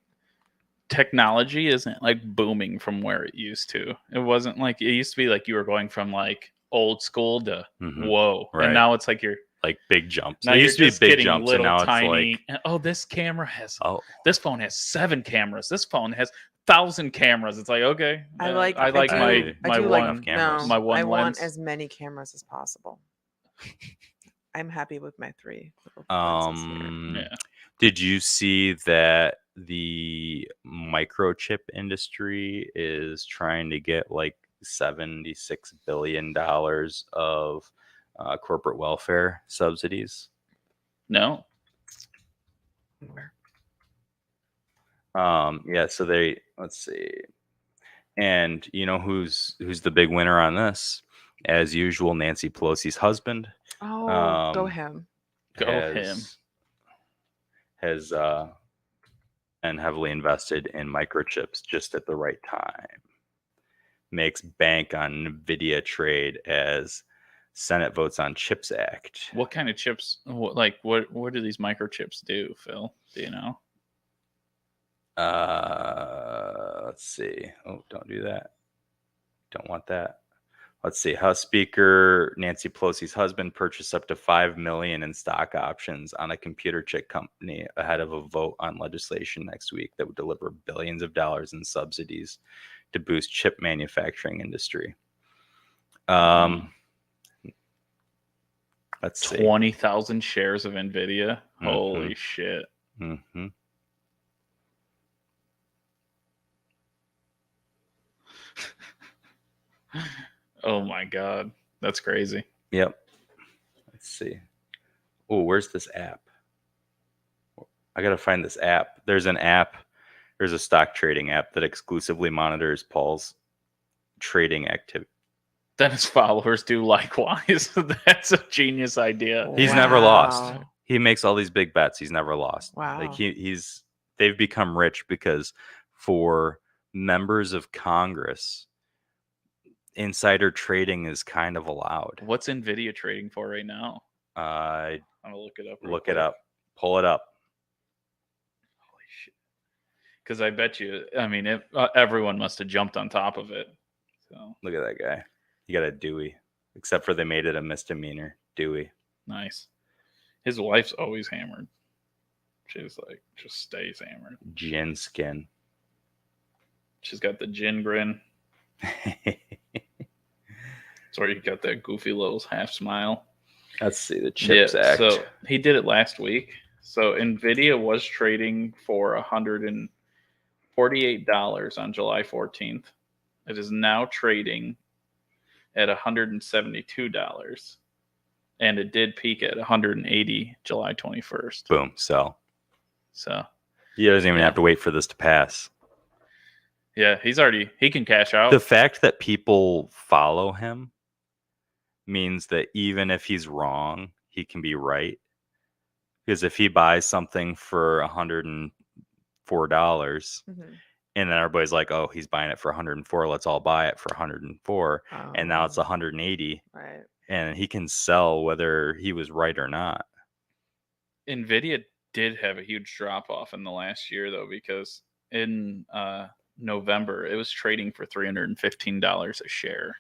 S3: technology isn't like booming from where it used to. It wasn't like it used to be like you were going from like old school to whoa. Right. And now it's like you're like
S1: big jumps.
S3: Now
S1: it used to be big jumps, and now
S3: tiny,
S1: it's like,
S3: oh, this camera has this phone has 7 cameras. This phone has 1,000 cameras. It's like, okay.
S2: I like
S3: my one
S1: cameras.
S3: My one
S2: I
S3: lens.
S2: want as many cameras as possible. I'm happy with my 3.
S1: Yeah. Did you see that the microchip industry is trying to get like $76 billion of corporate welfare subsidies?
S3: No.
S1: Yeah, so let's see. And you know who's the big winner on this? As usual, Nancy Pelosi's husband.
S2: Oh, go him.
S1: Has been heavily invested in microchips just at the right time. Makes bank on NVIDIA trade as Senate votes on CHIPS Act.
S3: What kind of chips? What do these microchips do, Phil? Do you know?
S1: Let's see. Oh, don't do that. Don't want that. Let's see. House Speaker Nancy Pelosi's husband purchased up to $5 million in stock options on a computer chip company ahead of a vote on legislation next week that would deliver billions of dollars in subsidies to boost chip manufacturing industry. Let's see.
S3: 20,000 shares of Nvidia. Holy shit.
S1: Mm-hmm.
S3: Oh my God. That's crazy.
S1: Yep. Let's see. Oh, where's this app? I got to find this app. There's an app. There's a stock trading app that exclusively monitors Paul's trading activity.
S3: Then his followers do likewise. That's a genius idea.
S1: He's never lost. He makes all these big bets. He's never lost.
S2: Wow.
S1: Like they've become rich because for members of Congress, insider trading is kind of allowed.
S3: What's Nvidia trading for right now?
S1: I'm
S3: gonna look it up.
S1: Look it up. Pull it up.
S3: Holy shit! Because I bet you, I mean, everyone must have jumped on top of it. So
S1: look at that guy. He got a Dewey, except for they made it a misdemeanor. Dewey.
S3: Nice. His wife's always hammered. She's like, just stays hammered.
S1: Gin skin.
S3: She's got the gin grin. So you got that goofy little half smile.
S1: Let's see the CHIPS Act.
S3: So he did it last week. So Nvidia was trading for $148 on July 14th. It is now trading at $172. And it did peak at $180 July 21st.
S1: Boom, sell.
S3: So
S1: he doesn't even have to wait for this to pass.
S3: Yeah, he can cash out.
S1: The fact that people follow him means that even if he's wrong, he can be right. Because if he buys something for $104, and then everybody's like, oh, he's buying it for 104, let's all buy it for 104, and now it's 180.
S2: Right.
S1: And he can sell whether he was right or not.
S3: Nvidia did have a huge drop off in the last year, though, because in November it was trading for $315 a share.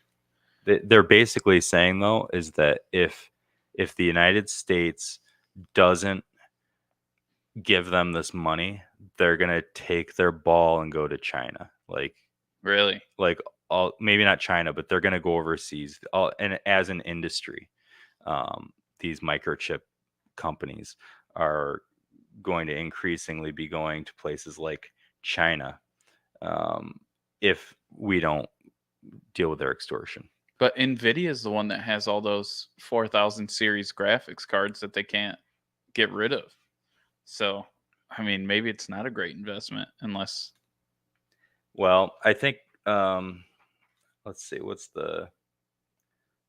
S1: They're basically saying, though, is that if the United States doesn't give them this money, they're gonna take their ball and go to China. Like,
S3: really?
S1: Like, maybe not China, but they're gonna go overseas. And as an industry, these microchip companies are going to increasingly be going to places like China if we don't deal with their extortion.
S3: But Nvidia is the one that has all those 4000 series graphics cards that they can't get rid of. So, I mean, maybe it's not a great investment unless.
S1: Well, I think, let's see, what's the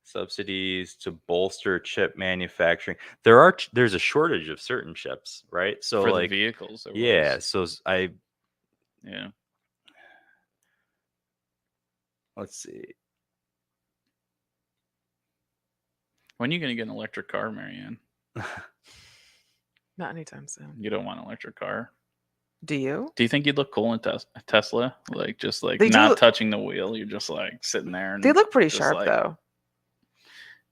S1: subsidies to bolster chip manufacturing? There's a shortage of certain chips, right? So
S3: for
S1: like
S3: the vehicles.
S1: Yeah.
S3: Was.
S1: So
S3: yeah.
S1: Let's see.
S3: When are you going to get an electric car, Marianne?
S2: Not anytime soon.
S3: You don't want an electric car?
S2: Do you?
S3: Do you think you'd look cool in Tesla? Like, just like not touching the wheel. You're just like sitting there. And
S2: they look pretty sharp, though.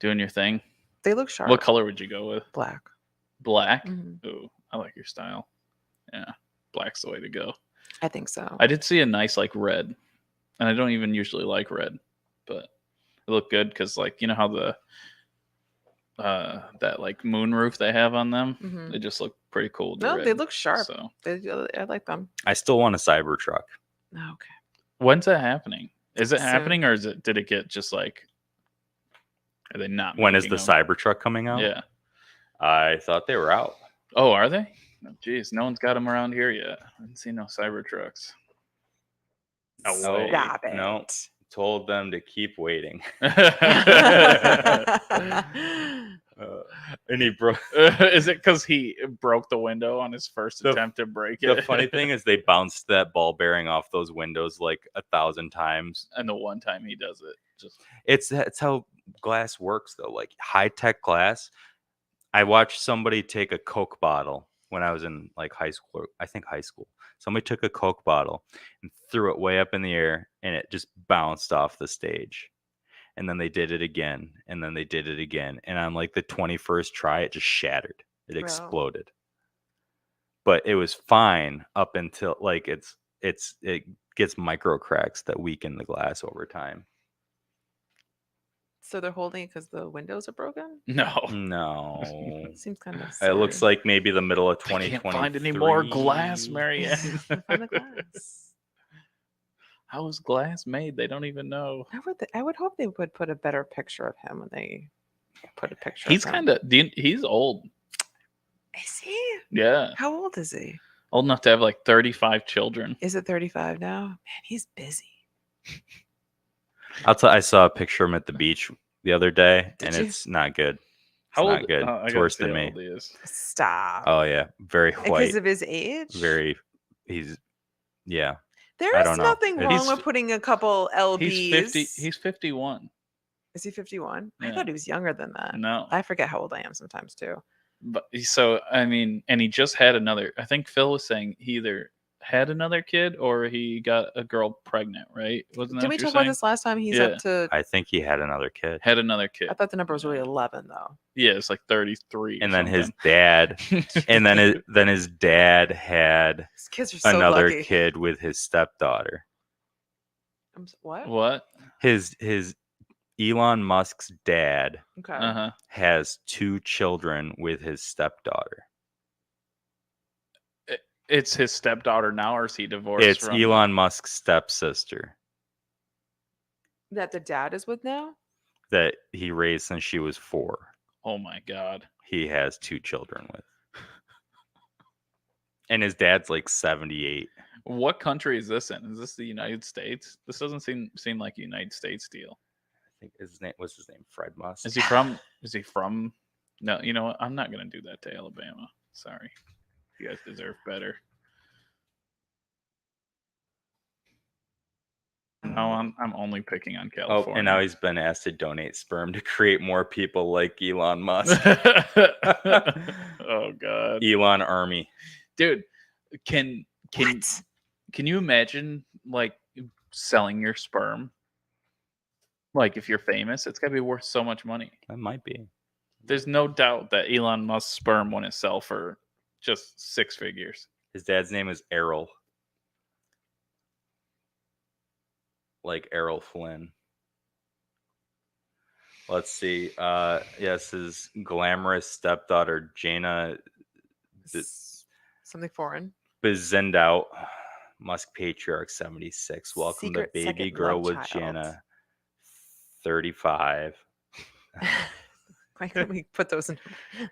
S3: Doing your thing.
S2: They look sharp.
S3: What color would you go with?
S2: Black.
S3: Black?
S2: Mm-hmm.
S3: Ooh, I like your style. Yeah, black's the way to go.
S2: I think so.
S3: I did see a nice like red. And I don't even usually like red, but it looked good because, like, you know how the that like moon roof they have on them, they just look pretty cool.
S2: No, they look sharp.
S3: So
S2: I like them.
S1: I still want a Cybertruck.
S2: Okay.
S3: When's that happening? Is it happening, or did it get just like? Are they not?
S1: When is the Cybertruck coming out?
S3: Yeah,
S1: I thought they were out.
S3: Oh, are they? Jeez, no one's got them around here yet. I haven't seen no Cybertrucks.
S2: Stop it.
S1: No, told them to keep waiting. And he broke.
S3: Is it because he broke the window on his first attempt to break it?
S1: The funny thing is, they bounced that ball bearing off those windows like 1,000 times.
S3: And the one time he does it,
S1: it's how glass works, though. Like high tech glass. I watched somebody take a Coke bottle when I was in like high school. I think high school. Somebody took a Coke bottle and threw it way up in the air, and it just bounced off the stage. And then they did it again, and then they did it again. And on like the 21st try, it just shattered. It exploded. But it was fine up until like it gets micro cracks that weaken the glass over time.
S2: So they're holding it because the windows are broken?
S3: No.
S2: Seems kind of.
S1: It looks like maybe the middle of 2020.
S3: Can't find any more glass, Marianne.
S2: Find the glass.
S3: How is glass made? They don't even know.
S2: I would hope they would put a better picture of him when they put a picture.
S3: He's
S2: of him.
S3: he's old.
S2: Is he?
S3: Yeah.
S2: How old is he?
S3: Old enough to have like 35 children.
S2: Is it 35 now? Man, he's busy.
S1: I saw a picture of him at the beach the other day, it's not good. It's not good. It's worse than me.
S2: Stop.
S1: Oh yeah, very white.
S2: Because of his age.
S1: Yeah.
S2: There's nothing wrong with putting a couple lbs.
S3: He's 51.
S2: Is he 51?
S3: Yeah.
S2: I thought he was younger than that.
S3: No,
S2: I forget how old I am sometimes too.
S3: But so I mean, and he just had another. I think Phil was saying he either had another kid or he got a girl pregnant, right? Wasn't that?
S2: Did we talk about this last time? He's up to.
S1: I think he had another kid.
S3: Had another kid.
S2: I thought the number was really 11 though.
S3: Yeah, it's like 33.
S1: And then his dad, and then his dad had
S2: His kids are so
S1: another
S2: lucky.
S1: kid with his stepdaughter.
S2: What?
S3: What?
S1: His Elon Musk's dad
S2: Okay.
S1: has 2 children with his stepdaughter.
S3: It's his stepdaughter now, or is he divorced?
S1: It's Elon Musk's stepsister
S2: That the dad is with now?
S1: that he raised since she was 4.
S3: Oh my God.
S1: He has 2 children with. And his dad's like 78.
S3: What country is this in? Is this the United States? This doesn't seem like a United States deal.
S1: I think what's his name? Fred Musk.
S3: Is he from? No, you know what? I'm not gonna do that to Alabama. Sorry. You guys deserve better. No, I'm only picking on California.
S1: Oh, and now he's been asked to donate sperm to create more people like Elon Musk.
S3: Oh God.
S1: Elon Army.
S3: Dude, can you imagine like selling your sperm? Like if you're famous, it's gotta be worth so much money.
S1: That might be.
S3: There's no doubt that Elon Musk's sperm wouldn't sell for just 6 figures.
S1: His dad's name is Errol. Like Errol Flynn. Let's see. Yes, his glamorous stepdaughter, Jana.
S2: Something foreign.
S1: Bizendout. Musk patriarch 76. Welcome
S2: Secret
S1: the baby
S2: second
S1: girl
S2: love
S1: with
S2: child.
S1: Jana 35.
S2: Why couldn't we put those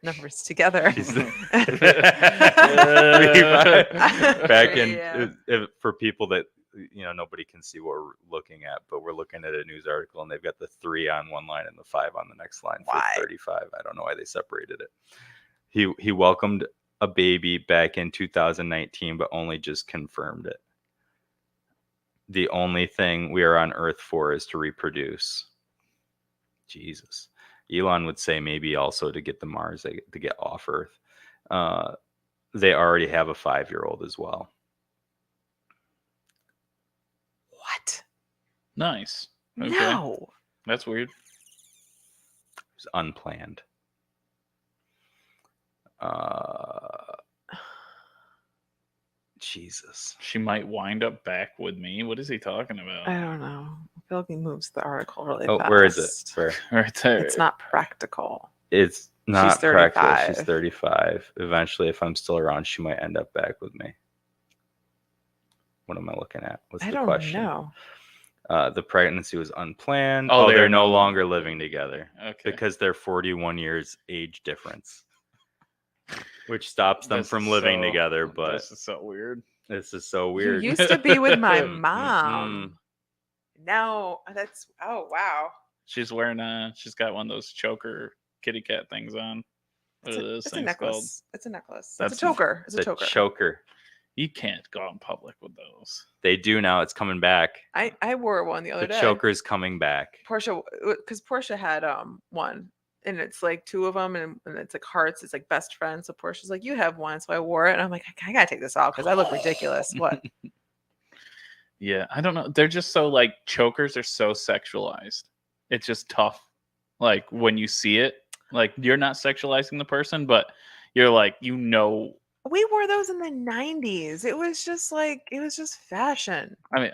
S2: numbers together?
S1: Back in for people that nobody can see what we're looking at, but we're looking at a news article and they've got the 3 on one line and the 5 on the next line for 35. I don't know why they separated it. He welcomed a baby back in 2019, but only just confirmed it. The only thing we are on Earth for is to reproduce. Jesus. Elon would say maybe also to get the Mars, to get off Earth. They already have a 5-year-old as well.
S2: What?
S3: Nice. Okay.
S2: No.
S3: That's weird.
S1: It was unplanned. Jesus.
S3: She might wind up back with me. What is he talking about?
S2: I don't know. I feel like he moves the article really fast.
S1: Where is it? Where?
S3: Right there.
S2: It's not practical.
S1: It's not
S2: She's
S1: practical.
S2: 35.
S1: She's 35. Eventually, if I'm still around, she might end up back with me. What am I looking at? What's the question?
S2: I don't
S1: know. The pregnancy was unplanned.
S3: Oh,
S1: they're no longer living together.
S3: Okay.
S1: Because they're 41 years age difference. Which stops them from living together, but
S3: this is so weird.
S1: This is so weird.
S2: You used to be with my mom. Now oh wow.
S3: She's wearing she's got one of those choker kitty cat things on. What are those
S2: It's a
S3: things
S2: necklace.
S3: called?
S2: It's a necklace.
S3: That's
S2: It's a choker. It's a choker.
S1: Choker.
S3: You can't go out in public with those.
S1: They do now. It's coming back.
S2: I wore one the other
S1: The
S2: day.
S1: choker's coming back.
S2: Portia, because Portia had one, and it's like two of them, and it's like hearts. It's like best friends. So Portia's like, you have one, so I wore it, and I'm like, I gotta take this off because I look ridiculous. What?
S3: Yeah, I don't know. They're just so like chokers are so sexualized. It's just tough. Like when you see it, like you're not sexualizing the person, but you're like, you know.
S2: We wore those in the 90s. It was just fashion.
S3: I mean,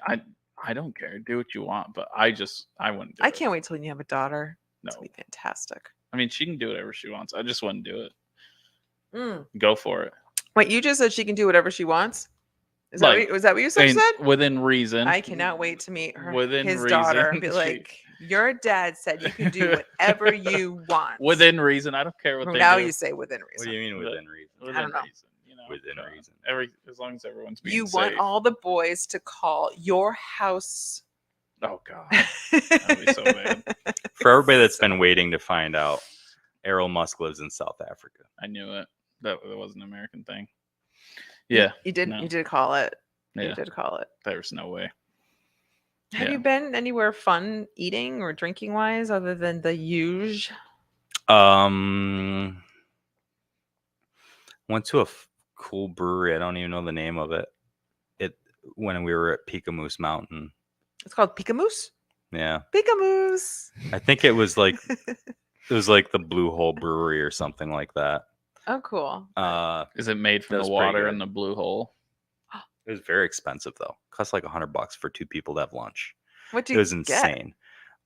S3: I don't care. Do what you want, but I wouldn't do it.
S2: I can't wait till you have a daughter.
S3: No.
S2: It'll be fantastic.
S3: I mean, she can do whatever she wants. I just wouldn't do it.
S2: Mm.
S3: Go for it.
S2: Wait, you just said she can do whatever she wants? Was that what you
S3: I mean,
S2: said?
S3: within reason.
S2: I cannot wait to meet her,
S3: Within
S2: his
S3: reason,
S2: daughter, and be like, your dad said you can do whatever you want.
S3: Within reason. I don't care what they
S2: now
S3: do.
S2: you say within reason.
S1: What do you mean within reason?
S3: Within
S2: I don't know.
S3: reason. You know,
S1: Within reason.
S3: As long as everyone's being
S2: You
S3: safe.
S2: want all the boys to call your house.
S3: Oh God, that'd be so bad.
S1: For everybody that's been waiting to find out, Errol Musk lives in South Africa.
S3: I knew it. That was an American thing. Yeah,
S2: You did.
S3: no.
S2: You did call it.
S3: Yeah.
S2: You did call it.
S3: There's no way.
S2: Have
S3: Yeah.
S2: you been anywhere fun eating or drinking wise other than the usual?
S1: Went to a cool brewery. I don't even know the name of it. When we were at Pikamoose Mountain.
S2: It's called Pikamoose.
S1: Yeah,
S2: Pikamoose.
S1: I think it was like the Blue Hole Brewery or something like that.
S2: Oh, cool.
S3: Is it made from
S1: That's
S3: the
S1: pretty
S3: water
S1: good.
S3: in the blue hole?
S1: It was very expensive though. Cost like $100 for 2 people to have lunch.
S2: What do
S1: It
S2: you
S1: was
S2: get?
S1: insane.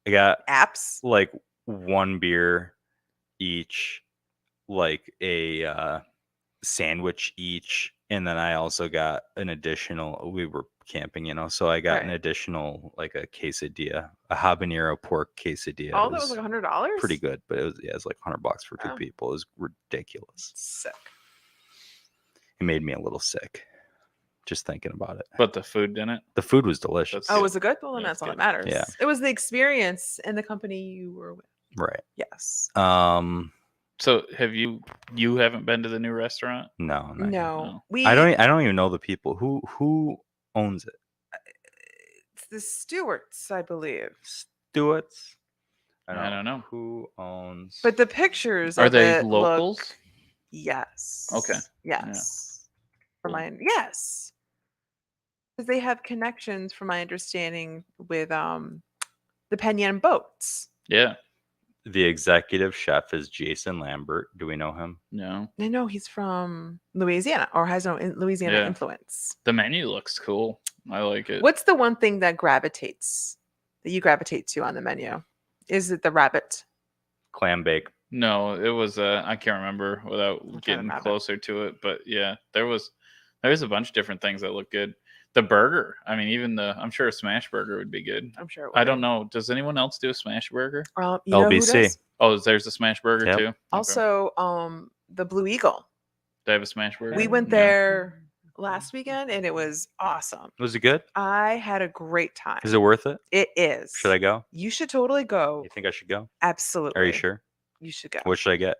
S1: I got
S2: Apps.
S1: like 1 beer each, like a sandwich each, and then I also got an additional. We were camping, so I got an additional like a quesadilla, a habanero pork quesadilla.
S2: All that was like $100.
S1: pretty good, but it was like $100 for 2
S2: Wow.
S1: people. It was ridiculous.
S2: Sick.
S1: It made me a little sick just thinking about it.
S3: But the food didn't.
S1: The food was delicious.
S2: Oh, was it good? Well, then
S3: Yeah,
S2: that's
S3: it's
S2: all that
S3: good.
S2: matters.
S1: Yeah.
S2: It was the experience and the company you were with.
S1: Right.
S2: Yes.
S3: So have you haven't been to the new restaurant?
S1: No, not yet.
S2: No.
S1: I don't even know the people who owns it.
S2: It's the Stewarts, I believe.
S1: Stewarts.
S3: I don't know.
S1: Who owns.
S2: But the pictures
S3: Are
S2: of
S3: they
S2: it
S3: locals?
S2: look- yes.
S3: Okay.
S2: Yes.
S3: Cool.
S2: Yes. Because they have connections, from my understanding, with the Penn Yan boats.
S3: Yeah.
S1: The executive chef is Jason Lambert. Do we know him?
S3: No.
S2: I know he's from Louisiana or has no Louisiana
S3: Yeah.
S2: influence.
S3: The menu looks cool. I like it.
S2: What's the one thing that you gravitate to on the menu? Is it the rabbit?
S1: Clam bake.
S3: No, it was I can't remember without
S2: kind of
S3: getting
S2: rabbit?
S3: closer to it, but yeah, there's a bunch of different things that look good. The burger, I mean, even I'm sure a smash burger would be good.
S2: I'm sure.
S3: I don't know. Does anyone else do a smash burger?
S2: You know who
S1: LBC.
S2: does?
S3: Oh, there's a smash burger
S1: Yep.
S3: too. Okay.
S2: Also, the Blue Eagle.
S3: They have a smash burger.
S2: We went
S3: Yeah.
S2: there last weekend and it was awesome.
S1: Was it good?
S2: I had a great time.
S1: Is it worth it?
S2: It is.
S1: Should I go?
S2: You should totally go.
S1: You think I should go?
S2: Absolutely.
S1: Are you sure?
S2: You should go.
S1: What should I get?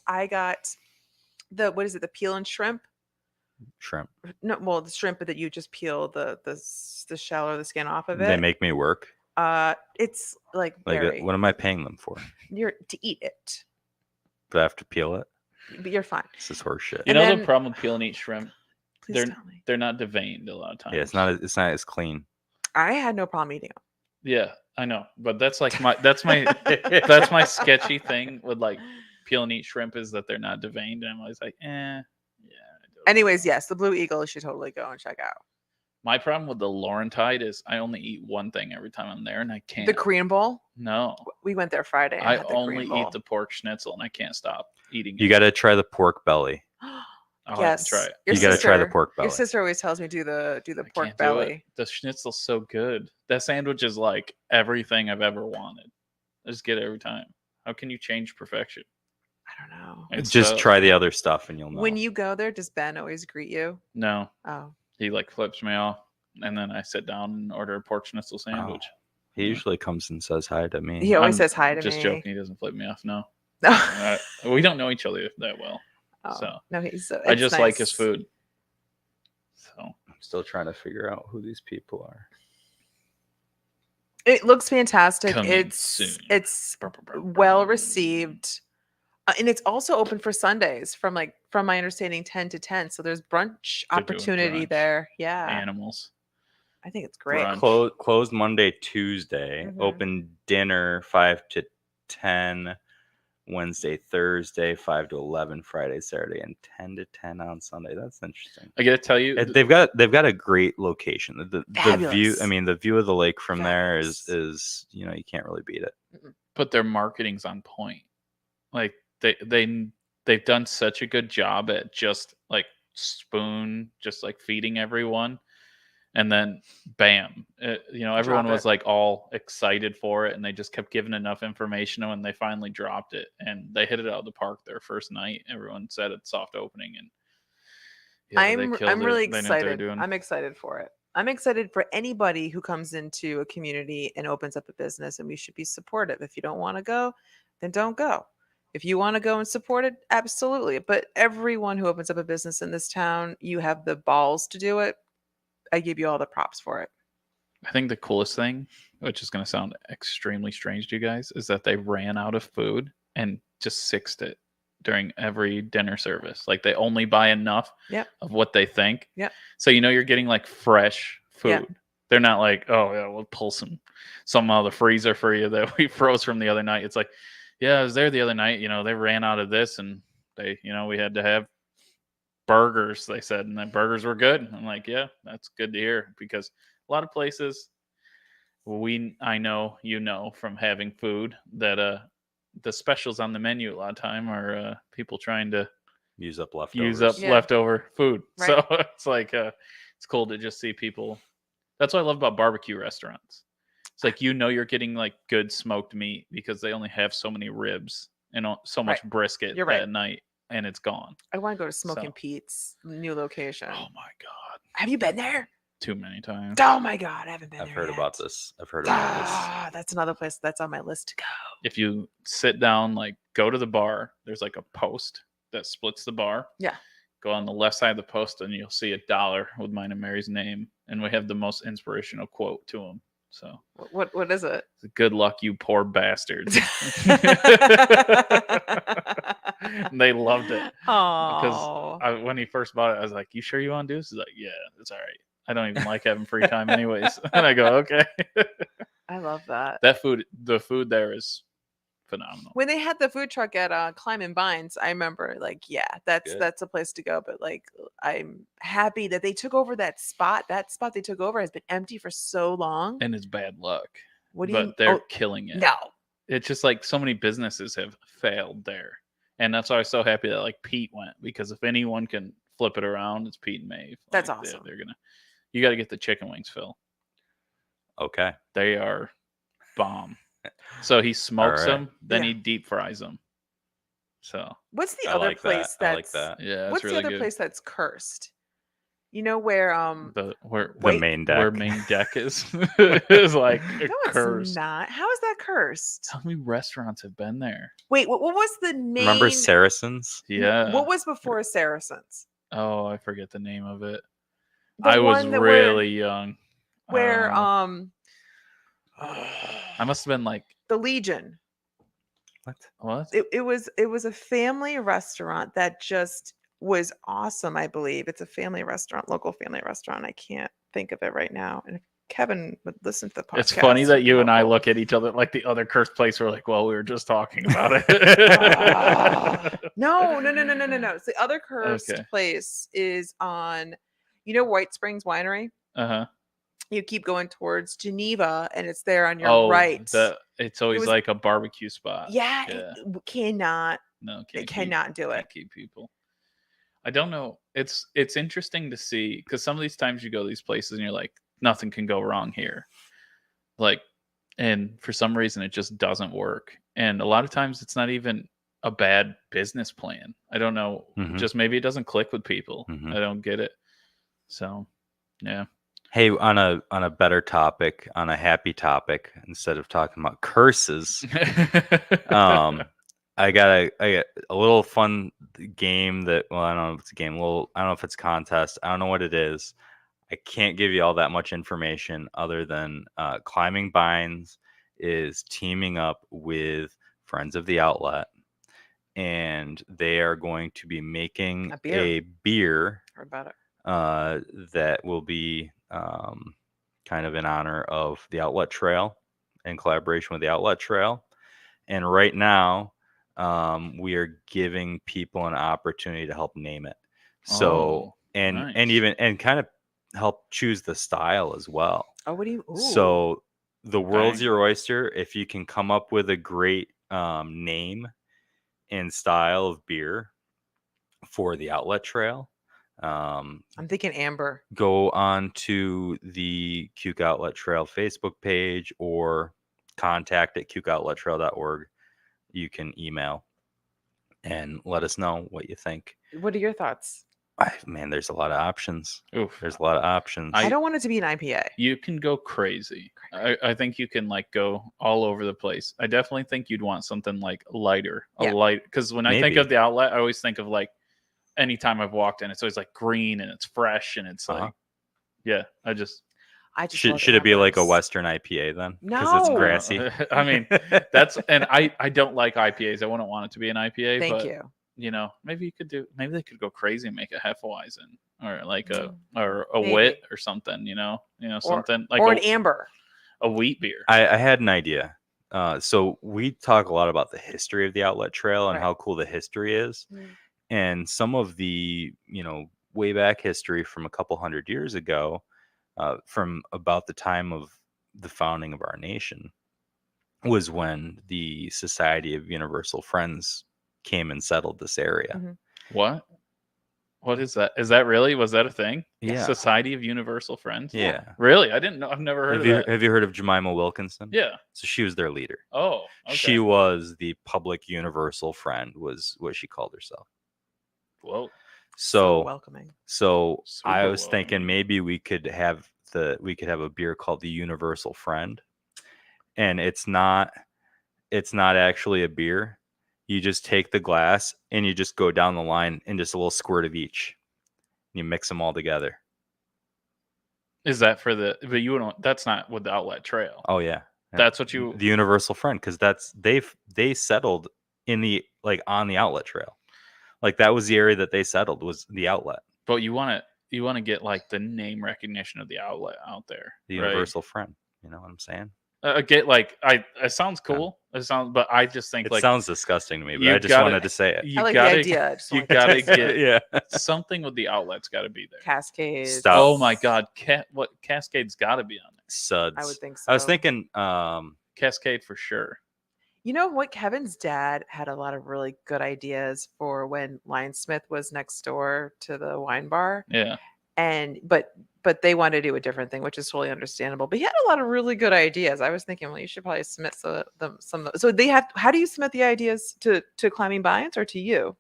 S2: I got the peel and shrimp.
S1: Shrimp.
S2: No, well, the shrimp that you just peel the shell or the skin off of it.
S1: They make me work.
S2: It's like
S1: Like,
S2: very,
S1: what am I paying them for?
S2: you're to eat it,
S1: Do I have to peel it?
S2: but you're fine.
S1: This is horse shit.
S3: You
S2: And
S3: know
S2: then-
S3: the problem with peel and eat shrimp?
S2: Please tell me.
S3: They're not deveined a lot of times.
S1: Yeah, it's not as clean.
S2: I had no problem eating them.
S3: Yeah, I know, but that's like that's my sketchy thing with like peel and eat shrimp is that they're not deveined, and I'm always like, yeah.
S2: Anyways, yes, the Blue Eagle, you should totally go and check out.
S3: My problem with the Laurentide is I only eat one thing every time I'm there, and I can't.
S2: The Korean Bowl.
S3: No,
S2: We went there Friday. and
S3: I
S2: had the
S3: only
S2: Korean Bowl.
S3: eat the pork schnitzel, and I can't stop eating it.
S1: You got to try the pork belly.
S3: I'll have
S2: Yes,
S3: to try it.
S2: your
S1: You got to try the
S2: sister-
S1: pork belly.
S2: Your sister always tells me do the
S3: I
S2: pork
S3: can't do it.
S2: belly.
S3: The schnitzel's so good. That sandwich is like everything I've ever wanted. I just get it every time. How can you change perfection?
S2: I don't know.
S3: It's
S1: Just
S3: so-
S1: try the other stuff and you'll know.
S2: When you go there, does Ben always greet you?
S3: No,
S2: Oh,
S3: he like flips me off, and then I sit down and order a pork schnitzel sandwich.
S1: He usually comes and says hi to me.
S2: he always
S3: I'm
S2: says hi to
S3: Just
S2: me.
S3: joking. He doesn't flip me off. No. We don't know each other that well. So
S2: no,
S3: I just like his food. So
S1: I'm still trying to figure out who these people are.
S2: It looks fantastic.
S3: Coming
S2: It's
S3: soon.
S2: well received. And it's also open for Sundays from my understanding 10 to 10. So there's brunch opportunity there. Yeah.
S3: Animals.
S2: I think it's great.
S1: Closed Monday, Tuesday. Open dinner 5 to 10. Wednesday, Thursday, 5 to 11, Friday, Saturday, and 10 to 10 on Sunday. That's interesting.
S3: I gotta tell you,
S1: they've got a great location. The view, I mean, the view of the lake from there is you can't really beat it.
S3: But their marketing's on point. Like they've done such a good job at just like feeding everyone. And then, bam! Everyone was like all excited for it, and they just kept giving enough information, and they finally dropped it, and they hit it out of the park their first night. Everyone said it's soft opening, and
S2: I'm really excited. I'm excited for it. I'm excited for anybody who comes into a community and opens up a business, and we should be supportive. If you don't want to go, then don't go. If you want to go and support it, absolutely. But everyone who opens up a business in this town, you have the balls to do it. I give you all the props for it.
S3: I think the coolest thing, which is going to sound extremely strange to you guys, is that they ran out of food and just sixed it during every dinner service. Like they only buy enough of what they think.
S2: Yeah.
S3: So you're getting like fresh food. Yep. They're not like, oh yeah, we'll pull some out of the freezer for you that we froze from the other night. It's like, yeah, I was there the other night. They ran out of this, and they, we had to have burgers, they said, and then burgers were good. I'm like, yeah, that's good to hear, because a lot of places I know from having food that the specials on the menu a lot of time are people trying to
S1: use up leftovers.
S3: Leftover food.
S2: Right.
S3: So it's like it's cool to just see people. That's what I love about barbecue restaurants. It's like you're getting like good smoked meat because they only have so many ribs and so much brisket that night. And it's gone.
S2: I want to go to Smoking Pete's new location.
S3: Oh my God.
S2: Have you been there?
S3: Too many times.
S2: Oh my God. I haven't been there.
S1: I've heard about this.
S2: That's another place that's on my list to go.
S3: If you sit down, like go to the bar, there's like a post that splits the bar.
S2: Yeah.
S3: Go on the left side of the post and you'll see $1 with mine and Mary's name. And we have the most inspirational quote to them. So
S2: what is it?
S3: Good luck, you poor bastards. They loved it. Because when he first bought it, I was like, you sure you want to do this? He's like, yeah, it's all right. I don't even like having free time anyways. And I go, okay.
S2: I love that.
S3: The food there is phenomenal.
S2: When they had the food truck at Climb and Binds, I remember that's a place to go. But like, I'm happy that they took over that spot. That spot they took over has been empty for so long.
S3: And it's bad luck. They're killing it.
S2: No.
S3: It's just like so many businesses have failed there. And that's why I was so happy that like Pete went, because if anyone can flip it around, it's Pete and Maeve.
S2: That's awesome.
S3: You got to get the chicken wings, Phil.
S1: Okay.
S3: They are bomb. So he smokes them, then he deep fries them. So
S2: what's the other place that's
S1: like that.
S3: Yeah,
S2: what's
S3: really
S2: the other
S3: good.
S2: place that's cursed? Where
S1: the main deck.
S3: Where main deck is is like
S2: cursed. It's not. How is that cursed?
S3: How many restaurants have been there?
S2: Wait, what was the name?
S1: Remember Saracens?
S3: Yeah.
S2: What was before Saracens?
S3: Oh, I forget the name of it. I was really young.
S2: Where
S3: I must have been like
S2: the Legion.
S3: What?
S2: It was a family restaurant that just was awesome, I believe. It's a family restaurant, local family restaurant. I can't think of it right now. And if Kevin would listen to the podcast.
S3: It's funny that you and I look at each other like the other cursed place. We're like, well, we were just talking about it.
S2: No. It's the other cursed place is on, White Springs Winery?
S3: Uh-huh.
S2: You keep going towards Geneva, and it's there on your right.
S3: It's always like a barbecue spot.
S2: Yeah. It cannot.
S3: No,
S2: cannot do it.
S3: Can't keep people. I don't know. It's interesting to see, because some of these times you go to these places and you're like, nothing can go wrong here. Like, and for some reason it just doesn't work. And a lot of times it's not even a bad business plan. I don't know.
S1: Mm-hmm.
S3: Just maybe it doesn't click with people.
S1: Mm-hmm.
S3: I don't get it. So, yeah.
S1: Hey, on a better topic, on a happy topic, instead of talking about curses, I got a little fun game that, well, I don't know if it's a game. I don't know if it's a contest. I don't know what it is. I can't give you all that much information other than Climbing Binds is teaming up with Friends of the Outlet, and they are going to be making a beer
S2: Heard about it.
S1: that will be kind of in honor of the Outlet Trail, in collaboration with the Outlet Trail. And right now, we are giving people an opportunity to help name it. So
S3: nice.
S1: and kind of help choose the style as well.
S2: Oh, what do you? Ooh.
S1: So the world's your oyster. If you can come up with a great name and style of beer for the Outlet Trail,
S2: I'm thinking amber.
S1: go on to the Cuke Outlet Trail Facebook page or contact@cukeoutlettrail.org. You can email and let us know what you think.
S2: What are your thoughts?
S1: Man, there's a lot of options.
S3: Oof.
S1: There's a lot of options.
S2: I don't want it to be an IPA.
S3: You can go crazy. I think you can like go all over the place. I definitely think you'd want something like lighter, light. Because when I think of the Outlet, I always think of like anytime I've walked in, it's always like green and it's fresh and it's like, yeah. I just
S1: should it be like a Western IPA then?
S2: No,
S1: because it's grassy.
S3: I mean, and I don't like IPAs. I wouldn't want it to be an IPA.
S2: Thank
S3: but,
S2: you.
S3: You know, maybe they could go crazy and make a Hefeweizen or like a wit or something. You know, something like
S2: an amber,
S3: a wheat beer.
S1: I had an idea. So we talk a lot about the history of the Outlet Trail and how cool the history is, and some of the way back history from a couple hundred years ago, from about the time of the founding of our nation, was when the Society of Universal Friends came and settled this area.
S3: What is that? Is that really? Was that a thing?
S1: Yeah.
S3: Society of Universal Friends?
S1: Yeah.
S3: Really? I didn't know. I've never heard of that.
S1: Have you heard of Jemima Wilkinson?
S3: Yeah.
S1: So she was their leader.
S3: Oh, okay.
S1: She was the public universal friend, was what she called herself.
S3: Whoa.
S2: So welcoming.
S1: So I was thinking maybe we could have a beer called the Universal Friend. And it's not actually a beer. You just take the glass and you just go down the line and just a little squirt of each. You mix them all together.
S3: Is that for that's not with the Outlet Trail.
S1: Oh yeah.
S3: That's what
S1: the Universal Friend, because they settled in the on the Outlet Trail. Like that was the area that they settled, was the outlet.
S3: But you want to get like the name recognition of the outlet out there.
S1: The Universal Friend. You know what I'm saying?
S3: It sounds cool. But I just think
S1: it sounds disgusting to me. But I just wanted to say it.
S2: I like the idea.
S3: You gotta get something with the outlet's got to be there.
S2: Cascades.
S3: Oh my God, what Cascade's got to be on there?
S1: Suds.
S2: I would think so.
S1: I was thinking
S3: Cascade for sure.
S2: You know what? Kevin's dad had a lot of really good ideas for when Lion Smith was next door to the wine bar.
S3: Yeah.
S2: But they wanted to do a different thing, which is totally understandable. But he had a lot of really good ideas. I was thinking, well, you should probably submit some. So they have. How do you submit the ideas to Climbing Binds or to you?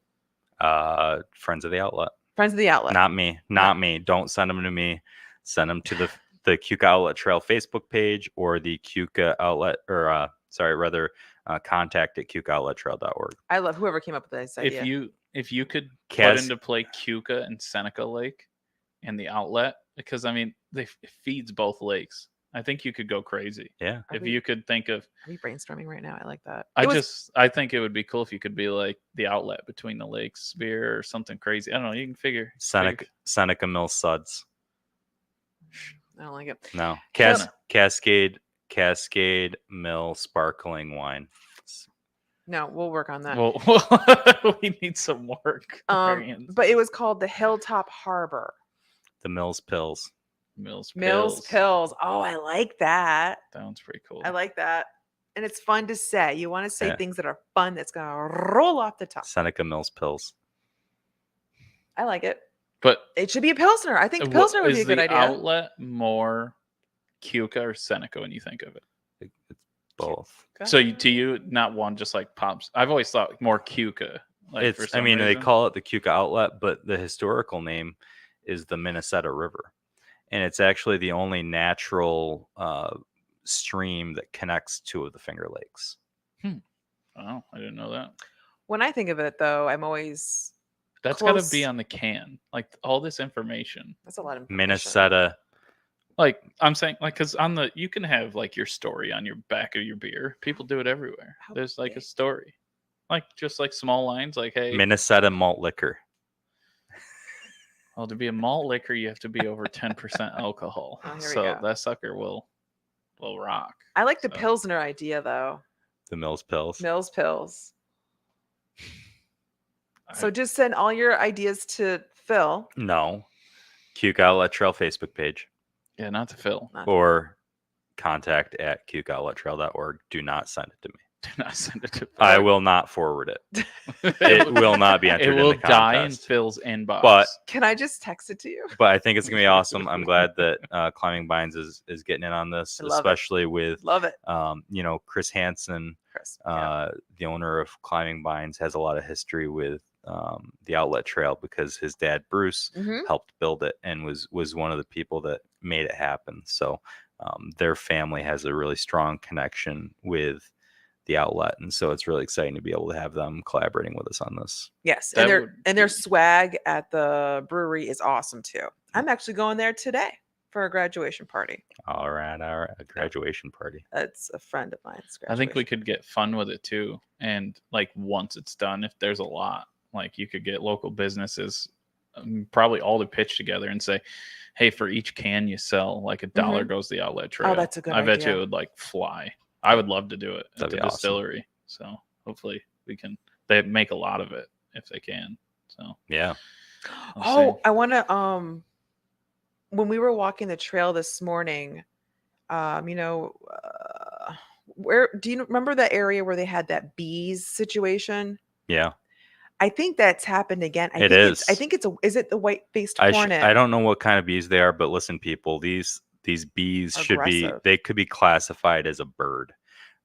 S1: Friends of the Outlet.
S2: Friends of the Outlet.
S1: Not me. Not me. Don't send them to me. Send them to the Cuke Outlet Trail Facebook page or the Cuke Outlet, or contact@cukeoutlettrail.org.
S2: I love whoever came up with this idea.
S3: If you could put into play Cuke and Seneca Lake and the outlet, because I mean it feeds both lakes. I think you could go crazy.
S1: Yeah.
S3: You could think of.
S2: Are we brainstorming right now? I like that.
S3: I think it would be cool if you could be like the outlet between the lakes beer or something crazy. I don't know. You can figure
S1: Seneca Mill Suds.
S2: I don't like it.
S1: No. Cascade Mill Sparkling Wine.
S2: No, we'll work on that.
S3: Well, we need some work.
S2: But it was called the Hilltop Harbor.
S1: The Mills Pills.
S2: Mills Pills. Oh, I like that.
S3: Sounds pretty cool.
S2: I like that. And it's fun to say. You want to say things that are fun that's going to roll off the tongue.
S1: Seneca Mills Pills.
S2: I like it.
S3: But
S2: it should be a Pilsner. I think Pilsner would be a good idea.
S3: Is the outlet more Cuke or Seneca when you think of it?
S1: It's both.
S3: So to you, not one, just like pops. I've always thought more Cuke.
S1: They call it the Cuke Outlet, but the historical name is the Minnesota River. And it's actually the only natural stream that connects two of the Finger Lakes.
S3: Oh, I didn't know that.
S2: When I think of it, though, I'm always
S3: That's got to be on the can. Like all this information.
S2: That's a lot of information.
S1: Minnesota.
S3: Like I'm saying, like because you can have like your story on your back of your beer. People do it everywhere. There's like a story, like just like small lines, like hey,
S1: Minnesota malt liquor.
S3: Well, to be a malt liquor, you have to be over 10% alcohol. So that sucker will rock.
S2: I like the Pilsner idea, though.
S1: The Mills Pills.
S2: Mills Pills. So just send all your ideas to Phil.
S1: No. Cuke Outlet Trail Facebook page.
S3: Yeah, not to Phil.
S1: Or contact@cukeoutlettrail.org. Do not send it to me.
S3: Do not send it to Phil.
S1: I will not forward it. It will not be entered in the contest. It will die in
S3: Phil's inbox.
S1: But
S2: can I just text it to you?
S1: But I think it's going to be awesome. I'm glad that Climbing Vines is getting in on this, especially with Chris Hansen, the owner of Climbing Vines, has a lot of history with the outlet trail because his dad Bruce helped build it and was one of the people that made it happen. So their family has a really strong connection with the outlet, and so it's really exciting to be able to have them collaborating with us on this.
S2: Yes, and their swag at the brewery is awesome too. I'm actually going there today for a graduation party.
S1: All right, a graduation party.
S2: It's a friend of mine's graduation.
S3: I think we could get fun with it too, and like once it's done, if there's a lot, like you could get local businesses, probably all to pitch together and say, "Hey, for each can you sell, like $1 goes to the outlet trail."
S2: Oh, that's a good idea.
S3: I bet you it would like fly. I would love to do it at the distillery. So hopefully they make a lot of it if they can. So
S1: yeah.
S2: I want to, when we were walking the trail this morning, where do you remember that area where they had that bees situation?
S1: Yeah.
S2: I think that's happened again.
S1: It is.
S2: I think is it the white-faced hornet?
S1: I don't know what kind of bees they are, but listen, people, these bees they could be classified as a bird.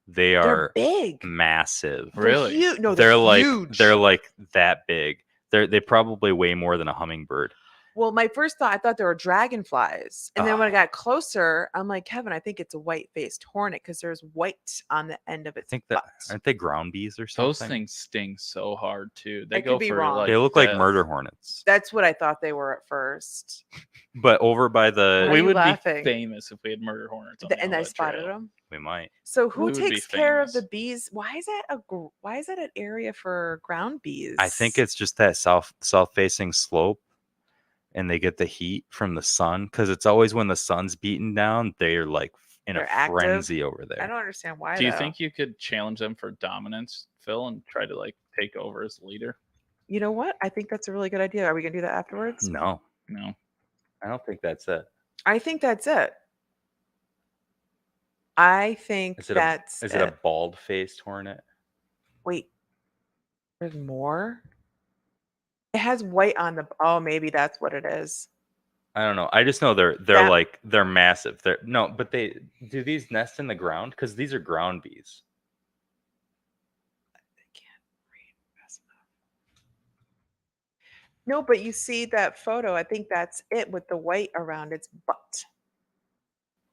S1: They're
S2: big,
S1: massive.
S3: Really?
S2: They're huge.
S1: They're like that big. They probably weigh more than a hummingbird.
S2: Well, my first thought, I thought they were dragonflies. And then when I got closer, I'm like, Kevin, I think it's a white-faced hornet because there's white on the end of its butt.
S1: Aren't they ground bees or something?
S3: Those things sting so hard, too. They
S2: go for wrong.
S1: They look like murder hornets.
S2: That's what I thought they were at first.
S1: But over by the...
S3: We would be famous if we had murder hornets on
S2: and I spotted them?
S1: We might.
S2: So who takes care of the bees? Why is that an area for ground bees?
S1: I think it's just that south-facing slope. And they get the heat from the sun because it's always when the sun's beating down, they're like in a frenzy over there.
S2: I don't understand why.
S3: Do you think you could challenge them for dominance, Phil, and try to like take over as leader?
S2: You know what? I think that's a really good idea. Are we gonna do that afterwards?
S1: No.
S3: I
S1: don't think that's it.
S2: I think that's it. I think
S1: is it a bald-faced hornet?
S2: Wait, there's more. It has white on the. Oh, maybe that's what it is.
S1: I don't know. I just know they're massive. But do these nest in the ground? Because these are ground bees.
S2: They can't read fast enough. No, but you see that photo. I think that's it with the white around its butt.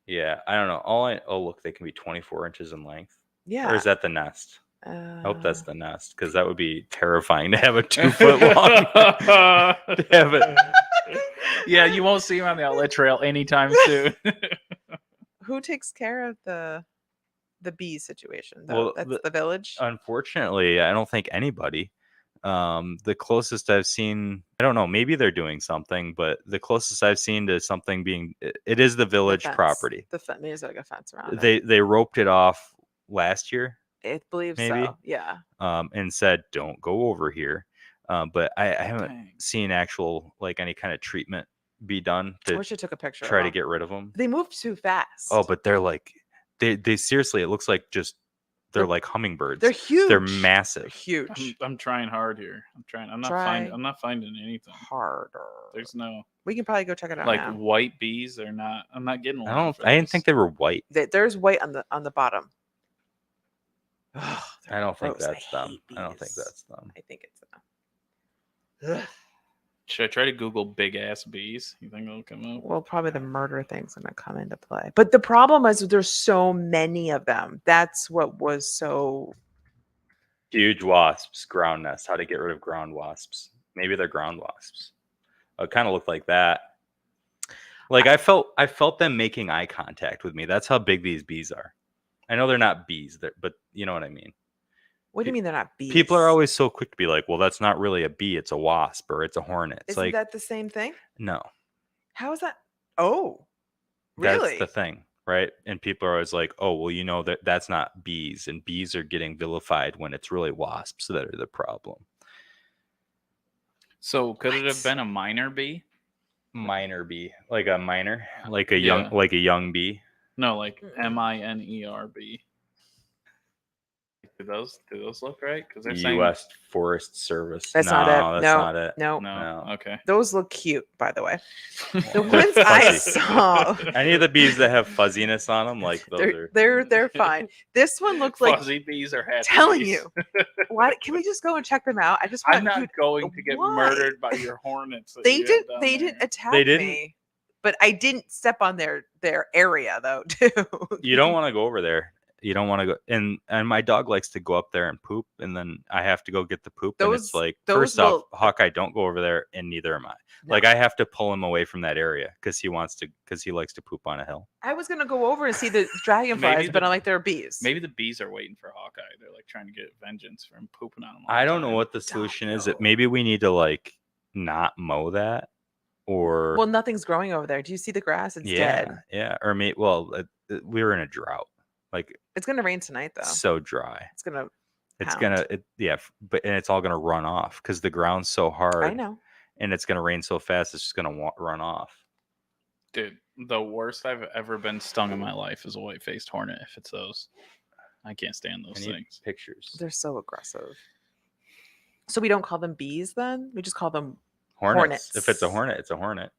S1: Yeah, I don't know. Oh, look, they can be 24 inches in length.
S2: Yeah.
S1: Or is that the nest? I hope that's the nest because that would be terrifying to have a 2 foot long.
S3: Yeah, you won't see him on the outlet trail anytime soon.
S2: Who takes care of the bee situation?
S1: Well,
S2: that's the village.
S1: Unfortunately, I don't think anybody. The closest I've seen, I don't know, maybe they're doing something, but the closest I've seen to something being, it is the village property.
S2: There's like a fence around
S1: it. They roped it off last year.
S2: I believe so. Yeah.
S1: And said, don't go over here. But I haven't seen actual, like any kind of treatment be done
S2: I wish I took a picture.
S1: Try to get rid of them.
S2: They move too fast.
S1: Oh, but they're like, they seriously, it looks like they're like hummingbirds.
S2: They're huge.
S1: They're massive.
S2: They're huge.
S3: I'm trying hard here. I'm not finding anything.
S2: Harder.
S3: There's no.
S2: We can probably go check it out.
S3: Like
S2: now.
S3: White bees are not. I'm not getting one.
S1: I didn't think they were white.
S2: There's white on the bottom.
S1: I don't think that's them. I don't think that's them.
S2: I think it's them. Ugh.
S3: Should I try to Google big ass bees? You think it'll come up?
S2: Well, probably the murder thing's gonna come into play. But the problem is there's so many of them. That's what was so
S1: Huge wasps, ground nests. How to get rid of ground wasps? Maybe they're ground wasps. It kind of looked like that. Like I felt them making eye contact with me. That's how big these bees are. I know they're not bees, but you know what I mean.
S2: What do you mean they're not bees?
S1: People are always so quick to be like, well, that's not really a bee. It's a wasp or it's a hornet. It's
S2: Isn't that the same thing?
S1: No.
S2: How is that? Oh, really?
S1: That's the thing, right? And people are always like, oh, well, you know that's not bees. And bees are getting vilified when it's really wasps that are the problem.
S3: So could it have been a minor bee?
S1: Minor bee. Like a minor? Like a young bee?
S3: No, like MINERB. Do those look right? Because they're saying
S1: U.S. Forest Service.
S2: That's not it.
S1: That's not it.
S3: No. Okay.
S2: Those look cute, by the way. The ones I saw.
S1: Any of the bees that have fuzziness on them, like those
S2: they're fine. This one looks like
S3: fuzzy bees are happy.
S2: Telling
S3: bees.
S2: you. Why can we just go and check them out?
S3: I'm not going to get murdered by your hornets.
S2: They didn't attack me. But I didn't step on their area though, too.
S1: You don't want to go over there. You don't want to go, and my dog likes to go up there and poop, and then I have to go get the poop. And it's like, first off, Hawkeye, don't go over there, and neither am I. No. Like I have to pull him away from that area because he likes to poop on a hill.
S2: I was gonna go over and see the dragonflies, but I'm like, there are bees.
S3: Maybe the bees are waiting for Hawkeye. They're like trying to get vengeance for him pooping on them.
S1: I don't know what the solution is. Maybe we need to like not mow that, or
S2: nothing's growing over there. Do you see the grass? It's dead.
S1: Yeah, or maybe we were in a drought. Like
S2: it's gonna rain tonight though.
S1: So dry.
S2: But
S1: it's all gonna run off because the ground's so hard.
S2: I know.
S1: And it's gonna rain so fast, it's just gonna run off.
S3: Dude, the worst I've ever been stung in my life is a white-faced hornet. If it's those, I can't stand those things.
S1: Pictures.
S2: They're so aggressive. So we don't call them bees then? We just call them
S1: hornets. If it's a hornet, it's a hornet.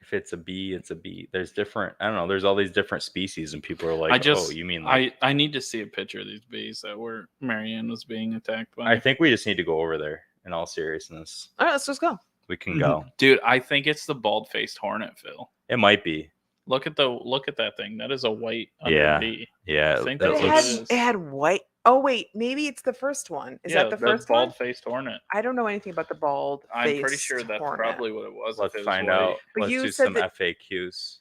S1: If it's a bee, it's a bee. There's different. I don't know. There's all these different species, and people are like, "Oh, you mean?" Like,
S3: I need to see a picture of these bees that were Marianne was being attacked by.
S1: I think we just need to go over there. In all seriousness,
S2: all right, let's just go.
S1: We can go,
S3: dude. I think it's the bald-faced hornet, Phil.
S1: It might be.
S3: Look at that thing. That is a white bee.
S1: Yeah.
S3: I think that's what it is.
S2: It had white. Oh wait, maybe it's the first one. Is that the first one?
S3: Bald-faced hornet.
S2: I don't know anything about the bald.
S3: I'm pretty sure that's probably what it was.
S1: Let's find out. But let's do some FAQs.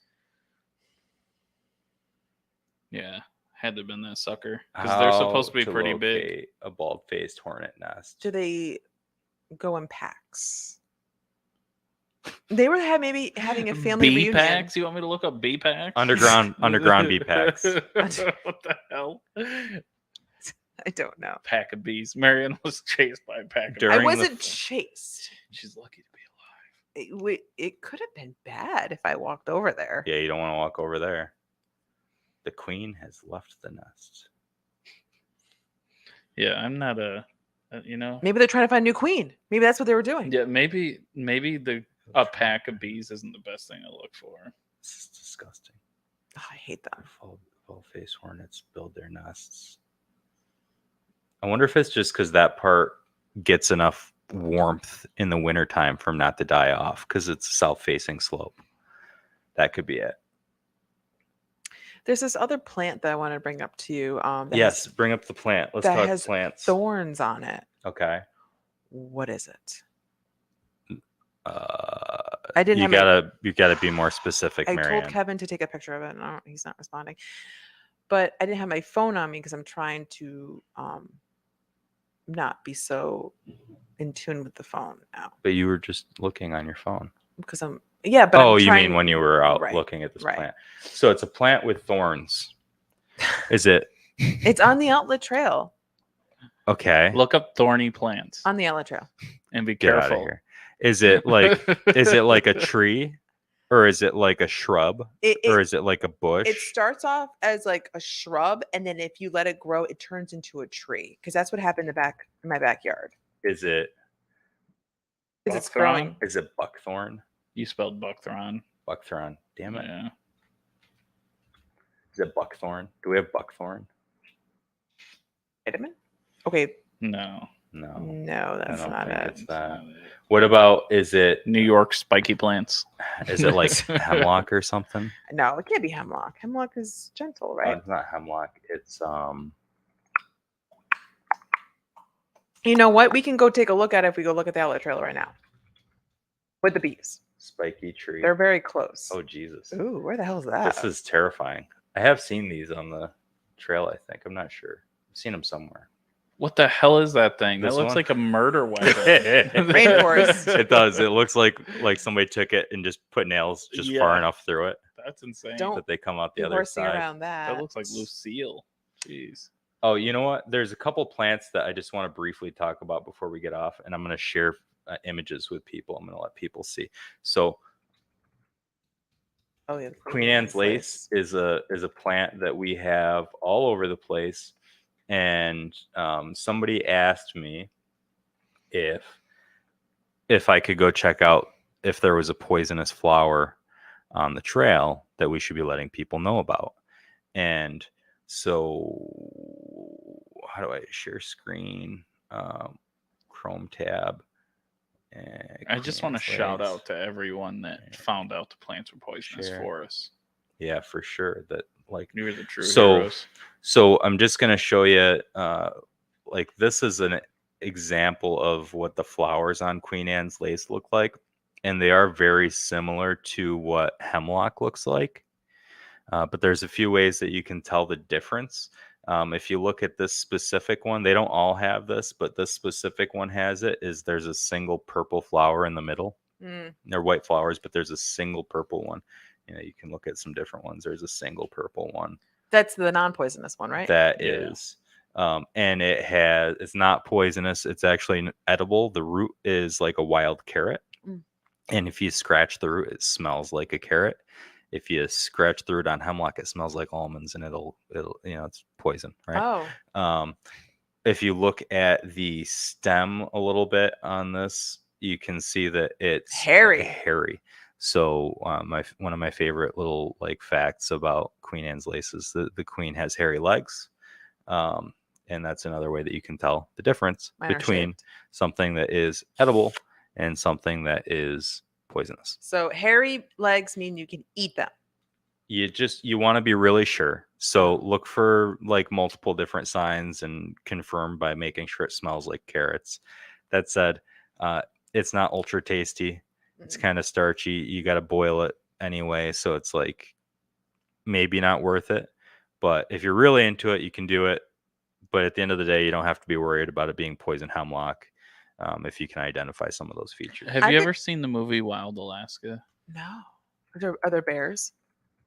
S3: Yeah, had to have been that sucker because they're supposed to be pretty big.
S1: A bald-faced hornet nest.
S2: Do they go in packs? They were having a family reunion.
S3: Bee packs? You want me to look up bee packs?
S1: Underground bee packs.
S3: What the hell?
S2: I don't know.
S3: Pack of bees. Marianne was chased by a pack of bees.
S2: I wasn't chased.
S3: She's lucky to be
S2: alive. It could have been bad if I walked over there.
S1: Yeah, you don't want to walk over there. The queen has left the nest.
S3: Yeah, I'm not
S2: Maybe they're trying to find a new queen. Maybe that's what they were doing.
S3: Yeah, maybe a pack of bees isn't the best thing to look for.
S1: This is disgusting.
S2: Oh, I hate them.
S1: Bald-faced hornets build their nests. I wonder if it's just because that part gets enough warmth in the wintertime for them not to die off because it's a south-facing slope. That could be it.
S2: There's this other plant that I want to bring up to you.
S1: Yes, bring up the plant. Let's talk plants.
S2: Thorns on it.
S1: Okay.
S2: What is it?
S1: I didn't. You gotta be more specific, Marianne.
S2: I told Kevin to take a picture of it, and he's not responding. But I didn't have my phone on me because I'm trying to not be so in tune with the phone now.
S1: But you were just looking on your phone.
S2: Because but
S1: you mean when you were out looking at this plant? So it's a plant with thorns. Is it?
S2: It's on the outlet trail.
S1: Okay.
S3: Look up thorny plants
S2: on the outlet trail,
S3: and be careful.
S1: Get out of here. Is it like a tree, or is it like a shrub, or is it like a bush?
S2: It starts off as like a shrub, and then if you let it grow, it turns into a tree. Because that's what happened in my backyard.
S1: Is it?
S2: It's growing.
S1: Is it buckthorn?
S3: You spelled buckthorn.
S1: Buckthorn. Damn it.
S3: Yeah.
S1: Is it buckthorn? Do we have buckthorn?
S2: Vitamin? Okay.
S3: No,
S2: that's not it.
S1: It's that. What about, is it
S3: New York spiky plants?
S1: Is it like hemlock or something?
S2: No, it can't be hemlock. Hemlock is gentle, right?
S1: It's not hemlock. It's
S2: You know what? We can go take a look at it if we go look at the outlet trail right now. With the bees.
S1: Spiky tree.
S2: They're very close.
S1: Oh, Jesus.
S2: Ooh, where the hell is that?
S1: This is terrifying. I have seen these on the trail, I think. I'm not sure. I've seen them somewhere.
S3: What the hell is that thing?
S1: This
S3: that looks
S1: one?
S3: like a murder weapon.
S2: Rainforest.
S1: It does. It looks like somebody took it and just put nails just far enough through it.
S3: That's insane.
S1: That they come out the other
S2: horsing
S1: side.
S2: around that.
S3: That looks like Lucille. Jeez.
S1: Oh, you know what? There's a couple plants that I just want to briefly talk about before we get off, and I'm going to share images with people. I'm going to let people see. So, Queen Anne's lace is a plant that we have all over the place, and somebody asked me if I could go check out if there was a poisonous flower on the trail that we should be letting people know about. And so, how do I share screen? Chrome tab.
S3: I just want to shout out to everyone that found out the plants were poisonous for us.
S1: Yeah, for sure. That
S3: you're the true heroes.
S1: So I'm just gonna show you. This is an example of what the flowers on Queen Anne's lace look like, and they are very similar to what hemlock looks like. But there's a few ways that you can tell the difference. If you look at this specific one, they don't all have this, but this specific one has it. There's a single purple flower in the middle. They're white flowers, but there's a single purple one. You can look at some different ones. There's a single purple one.
S2: That's the non-poisonous one, right?
S1: That is. And it's not poisonous. It's actually edible. The root is like a wild carrot. And if you scratch the root, it smells like a carrot. If you scratch through it on hemlock, it smells like almonds, and it'll it's poison, right?
S2: Oh.
S1: If you look at the stem a little bit on this, you can see that it's hairy. So one of my favorite little facts about Queen Anne's lace is the queen has hairy legs, and that's another way that you can tell the difference between something that is edible and something that is poisonous.
S2: So hairy legs mean you can eat them.
S1: You want to be really sure. So look for multiple different signs and confirm by making sure it smells like carrots. That said, it's not ultra tasty. It's kind of starchy. You got to boil it anyway. So it's maybe not worth it. But if you're really into it, you can do it. But at the end of the day, you don't have to be worried about it being poison hemlock. If you can identify some of those features.
S3: Have you ever seen the movie Wild Alaska?
S2: No. Are there bears?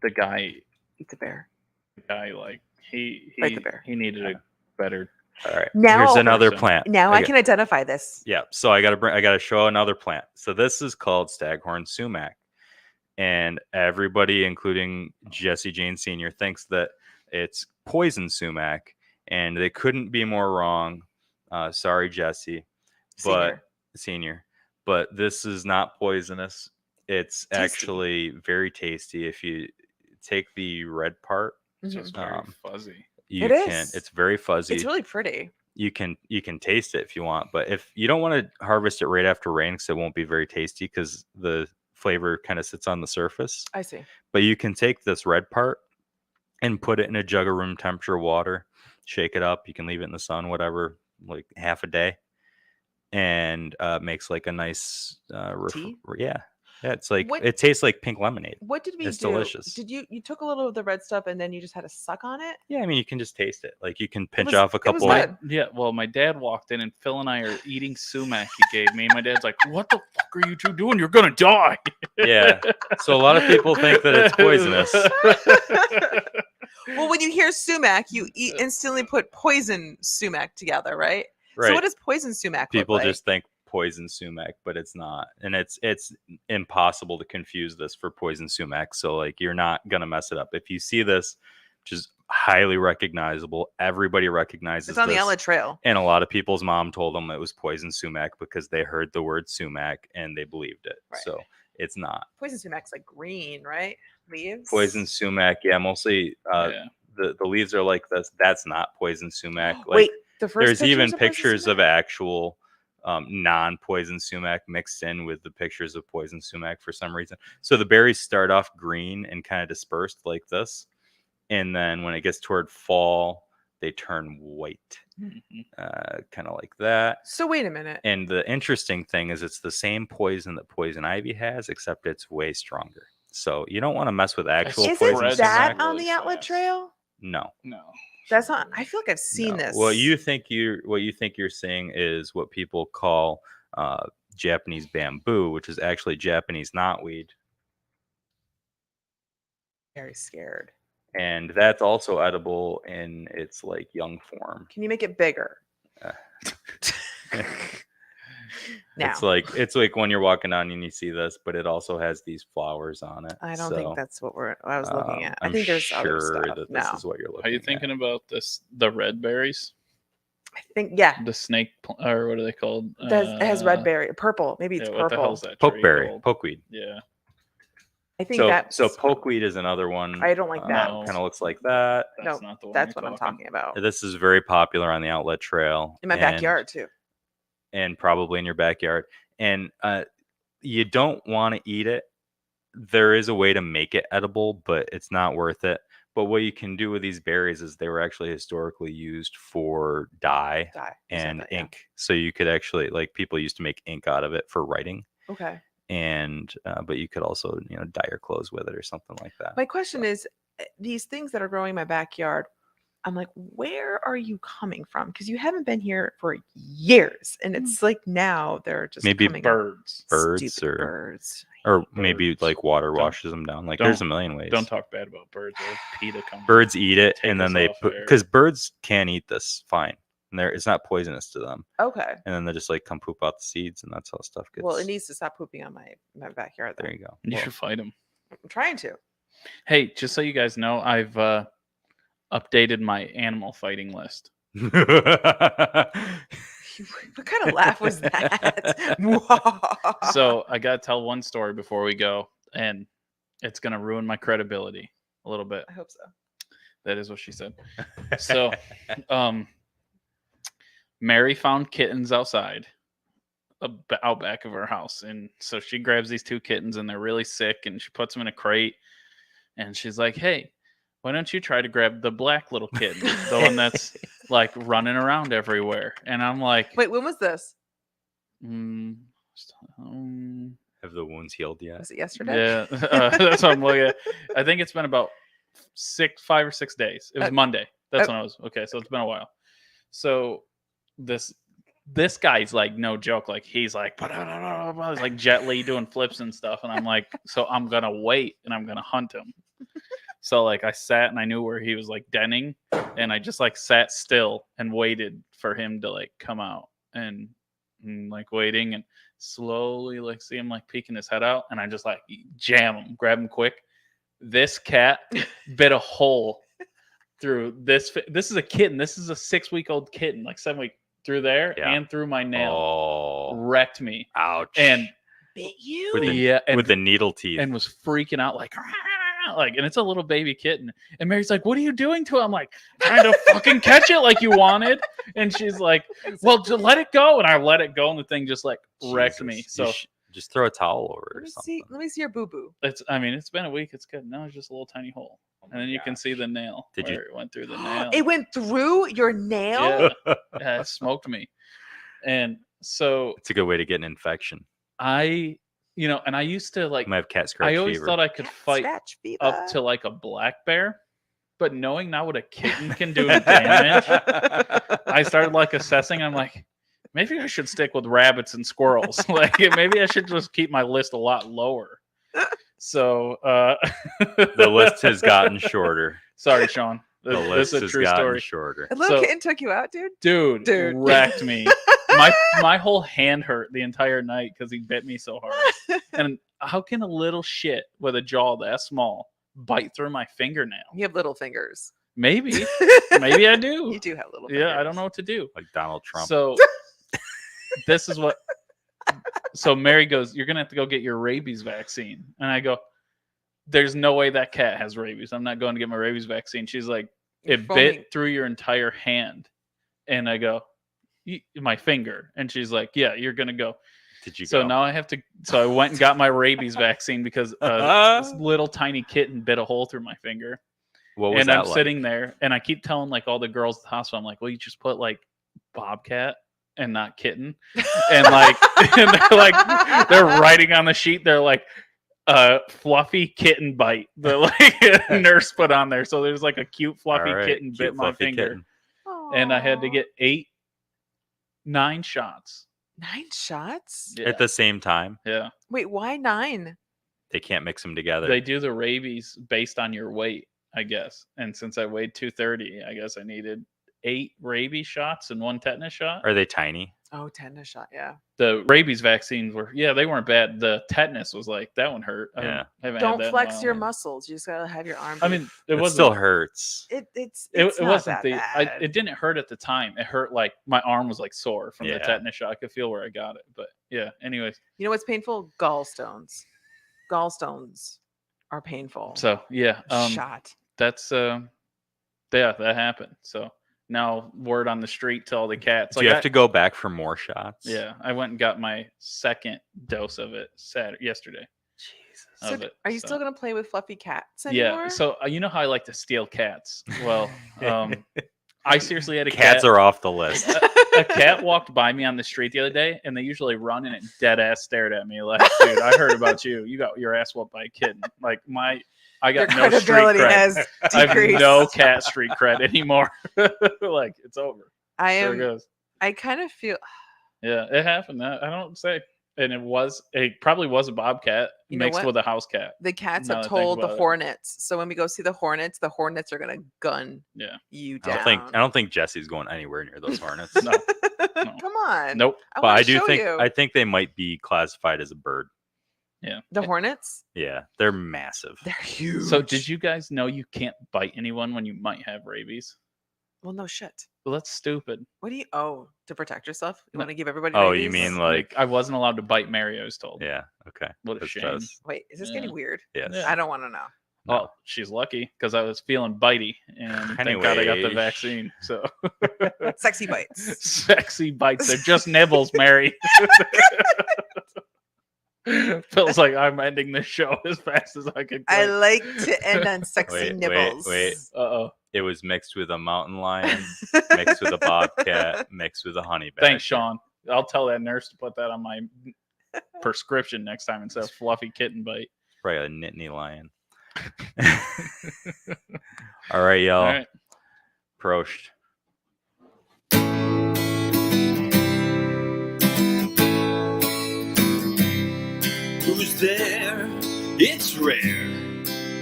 S3: The guy
S2: eats a bear.
S3: The guy he
S2: like the bear.
S3: He needed a better.
S1: All right. Here's another plant.
S2: Now I can identify this.
S1: Yeah. So I gotta show another plant. So this is called staghorn sumac, and everybody, including Jesse Jane Sr., thinks that it's poison sumac, and they couldn't be more wrong. Sorry, Jesse. Senior, but this is not poisonous. It's actually very tasty. If you take the red part,
S3: it's very fuzzy.
S1: It's very fuzzy.
S2: It's really pretty.
S1: You can taste it if you want, but if you don't want to harvest it right after rain, because it won't be very tasty because the flavor kind of sits on the surface.
S2: I see.
S1: But you can take this red part and put it in a jug of room temperature water, shake it up. You can leave it in the sun, whatever, half a day. And makes a nice
S2: tea?
S1: Yeah, it's it tastes like pink lemonade.
S2: What did we do?
S1: It's delicious.
S2: Did you took a little of the red stuff and then you just had to suck on it?
S1: Yeah, I mean you can just taste it. You can pinch off a couple.
S3: Well, my dad walked in and Phil and I are eating sumac he gave me. My dad's like, "What the fuck are you two doing? You're gonna die."
S1: Yeah. So a lot of people think that it's poisonous.
S2: Well, when you hear sumac, you instantly put poison sumac together, right?
S1: Right.
S2: So what does poison sumac
S1: People
S2: look like?
S1: just think poison sumac, but it's not. And it's impossible to confuse this for poison sumac. So you're not going to mess it up. If you see this, which is highly recognizable, everybody recognizes
S2: it's on the outlet trail.
S1: And a lot of people's mom told them it was poison sumac because they heard the word sumac and they believed it. Right. So it's not.
S2: Poison sumac's green, right? Leaves?
S1: Poison sumac, yeah, mostly the leaves are like this. That's not poison sumac.
S2: Wait.
S1: There's even pictures of actual non-poison sumac mixed in with the pictures of poison sumac for some reason. So the berries start off green and kind of dispersed like this. And then when it gets toward fall, they turn white,
S3: Mm-hmm.
S1: kind of like that.
S2: So wait a minute.
S1: And the interesting thing is it's the same poison that poison ivy has, except it's way stronger. So you don't want to mess with actual poison.
S2: Isn't that
S3: really
S2: on the outlet
S3: fast.
S2: trail?
S1: No.
S2: That's not. I feel like I've seen
S1: No.
S2: this.
S1: What you think you're seeing is what people call Japanese bamboo, which is actually Japanese knotweed.
S2: Very scared.
S1: And that's also edible in its like young form.
S2: Can you make it bigger? Now.
S1: It's like when you're walking down and you see this, but it also has these flowers on it.
S2: I don't think that's what I was looking at. I
S1: I'm
S2: think there's
S1: sure
S2: other stuff.
S1: that
S2: No.
S1: this is what you're looking at.
S3: Are you thinking about the red berries?
S2: I think
S3: The snake, or what are they called?
S2: it has red berry, purple. Maybe it's
S3: What the
S2: purple.
S3: hell's that tree
S1: Pokeberry,
S3: called?
S1: pokeweed.
S3: Yeah.
S2: I think that.
S1: So pokeweed is another one.
S2: I don't like that.
S3: No.
S1: Kind of looks like that.
S3: That's
S2: No,
S3: not the one.
S2: that's
S3: you're
S2: what I'm talking about.
S1: This is very popular on the outlet trail.
S2: In my backyard too.
S1: And probably in your backyard. And you don't want to eat it. There is a way to make it edible, but it's not worth it. But what you can do with these berries is they were actually historically used for dye and ink. Yeah. So you could actually, like, people used to make ink out of it for writing.
S2: Okay.
S1: And but you could also, dye your clothes with it or something like that.
S2: My question is, these things that are growing in my backyard, I'm like, where are you coming from? Because you haven't been here for years, and it's like now they're just
S1: maybe
S2: coming
S3: birds,
S1: or maybe like water washes them down. Like there's a million ways.
S3: Don't talk bad about birds. PETA comes.
S1: Birds eat it, and then they put, because birds can eat this fine, and it's not poisonous to them.
S2: Okay.
S1: And then they just like come poop out the seeds, and that's how stuff gets.
S2: Well, it needs to stop pooping on my backyard.
S1: There you go.
S3: You should fight them.
S2: I'm trying to.
S3: Hey, just so you guys know, I've updated my animal fighting list.
S2: What kind of laugh was that?
S3: So I gotta tell one story before we go, and it's gonna ruin my credibility a little bit.
S2: I hope so.
S3: That is what she said. So Mary found kittens outside out back of her house, and so she grabs these two kittens, and they're really sick, and she puts them in a crate, and she's like, hey, why don't you try to grab the black little kitten, the one that's like running around everywhere? And I'm like,
S2: wait, when was this?
S1: Have the wounds healed yet?
S2: Was it yesterday?
S3: Yeah, that's what I'm looking at. I think it's been about 5 or 6 days. It was Monday. That's when I was okay. So it's been a while. So this guy's like no joke. Like he's like, he's like Jet Li doing flips and stuff. And I'm like, so I'm gonna wait and I'm gonna hunt him. So like I sat and I knew where he was like denning, and I just like sat still and waited for him to like come out, and like waiting, and slowly like see him like peeking his head out, and I just like jam him, grab him quick. This cat bit a hole through this. This is a kitten. This is a 6-week-old kitten, like 7-week, through there and through my nail.
S1: Oh,
S3: wrecked me.
S1: Ouch.
S3: And
S2: bit you?
S1: With the needle teeth.
S3: And was freaking out like, and it's a little baby kitten. And Mary's like, what are you doing to it? I'm like, trying to fucking catch it like you wanted. And she's like, well, just let it go. And I let it go, and the thing just like wrecked me. So
S1: just throw a towel over it or something.
S2: Let me see your boo-boo.
S3: It's been a week. It's good. No, it's just a little tiny hole. And then you can see the nail. It went through the nail.
S2: It went through your nail?
S3: Yeah, it smoked me. And so
S1: it's a good way to get an infection.
S3: And I used to like,
S1: I have cat scratch fever.
S3: I always thought I could fight up to like a black bear, but knowing now what a kitten can do in damage, I started like assessing. I'm like, maybe I should stick with rabbits and squirrels. Like maybe I should just keep my list a lot lower. So
S1: the list has gotten shorter.
S3: Sorry, Sean.
S1: The list has gotten shorter.
S2: A little kitten took you out, dude?
S3: Dude. Wrecked me. My whole hand hurt the entire night because he bit me so hard. And how can a little shit with a jaw that small bite through my fingernail?
S2: You have little fingers.
S3: Maybe I do.
S2: You do have little fingers.
S3: Yeah, I don't know what to do.
S1: Like Donald Trump.
S3: So this is what. So Mary goes, you're going to have to go get your rabies vaccine. And I go, there's no way that cat has rabies. I'm not going to get my rabies vaccine. She's like, it bit through your entire hand. And I go, my finger. And she's like, yeah, you're going to go.
S1: Did you
S3: so
S1: go?
S3: Now I have to. So I went and got my rabies vaccine because this little tiny kitten bit a hole through my finger.
S1: What was
S3: and
S1: that
S3: I'm
S1: like?
S3: sitting there, and I keep telling like all the girls at the hospital, I'm like, well, you just put like bobcat and not kitten, and like, and they're writing on the sheet, they're like, fluffy kitten bite. The like nurse put on there, so there's like a cute fluffy kitten bit my finger, and I had to get 9 shots.
S2: 9 shots?
S3: Yeah.
S1: At the same time?
S3: Yeah.
S2: Wait, why 9?
S1: They can't mix them together.
S3: They do the rabies based on your weight, I guess. And since I weighed 230, I guess I needed 8 rabies shots and 1 tetanus shot.
S1: Are they tiny?
S2: Oh, tetanus shot, yeah.
S3: The rabies vaccines were, they weren't bad. The tetanus was like, that one hurt.
S1: Yeah.
S2: Don't flex your muscles. You just gotta have your arm.
S3: I mean,
S1: it still hurts.
S2: It
S3: wasn't
S2: that bad.
S3: it didn't hurt at the time. It hurt like my arm was like sore from the
S1: Yeah.
S3: tetanus shot. I could feel where I got it. But yeah, anyways.
S2: You know what's painful? Gallstones. Gallstones are painful.
S3: So yeah,
S2: shot.
S3: That's that happened. So now word on the street to all the cats.
S1: Do you have to go back for more shots?
S3: Yeah, I went and got my 2nd dose of it yesterday.
S1: Jesus.
S2: So are you still gonna play with fluffy cats anymore?
S3: Yeah. So you know how I like to steal cats. Well, I seriously had a
S1: Cats are off the list.
S3: A cat walked by me on the street the other day, and they usually run and it dead ass stared at me like, "Dude, I heard about you. You got your ass whooped by a kitten." Like I got
S2: your
S3: no street
S2: credibility
S3: cred.
S2: has
S3: I have
S2: decreased.
S3: no cat street cred anymore. Like it's over.
S2: There
S3: it goes.
S2: I kind of feel.
S3: Yeah, it happened. I don't say. And it probably was a bobcat mixed with a house cat.
S2: The cats have told the hornets. So when we go see the hornets are gonna gun you down.
S1: I don't think Jesse's going anywhere near those hornets.
S3: No.
S2: Come on.
S3: Nope.
S1: But I think they might be classified as a bird.
S3: Yeah.
S2: The hornets?
S1: Yeah, they're massive.
S2: They're huge.
S3: So did you guys know you can't bite anyone when you might have rabies?
S2: Well, no shit.
S3: Well, that's stupid.
S2: What do you to protect yourself? You want to give everybody
S1: rabies?
S2: rabies?
S1: You mean like
S3: I wasn't allowed to bite Mary, I was told.
S1: Yeah, okay.
S3: What a shame.
S2: Wait, is this getting weird?
S1: Yes.
S2: I don't want to know.
S3: Well, she's lucky because I was feeling bitey, and thank God I got the vaccine. So
S2: sexy bites.
S3: Sexy bites. They're just nibbles, Mary. Feels like I'm ending this show as fast as I could.
S2: I like to end on sexy nibbles.
S1: Wait.
S3: Uh-oh.
S1: It was mixed with a mountain lion, mixed with a bobcat, mixed with a honey badger.
S3: Thanks, Sean. I'll tell that nurse to put that on my prescription next time instead of fluffy kitten bite.
S1: Probably a Nittany lion. All right, y'all.
S3: All right.
S1: Prost.
S4: Who's there? It's rare.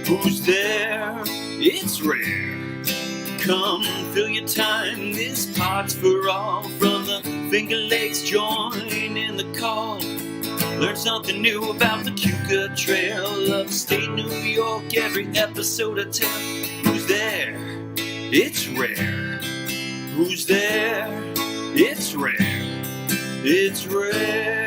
S4: Who's there? It's rare. Come fill your time. This pod's for all. From the Finger Lakes, join in the call. Learn something new about the Cuca Trail. Upstate New York, every episode a tell. Who's there? It's rare. Who's there? It's rare. It's rare.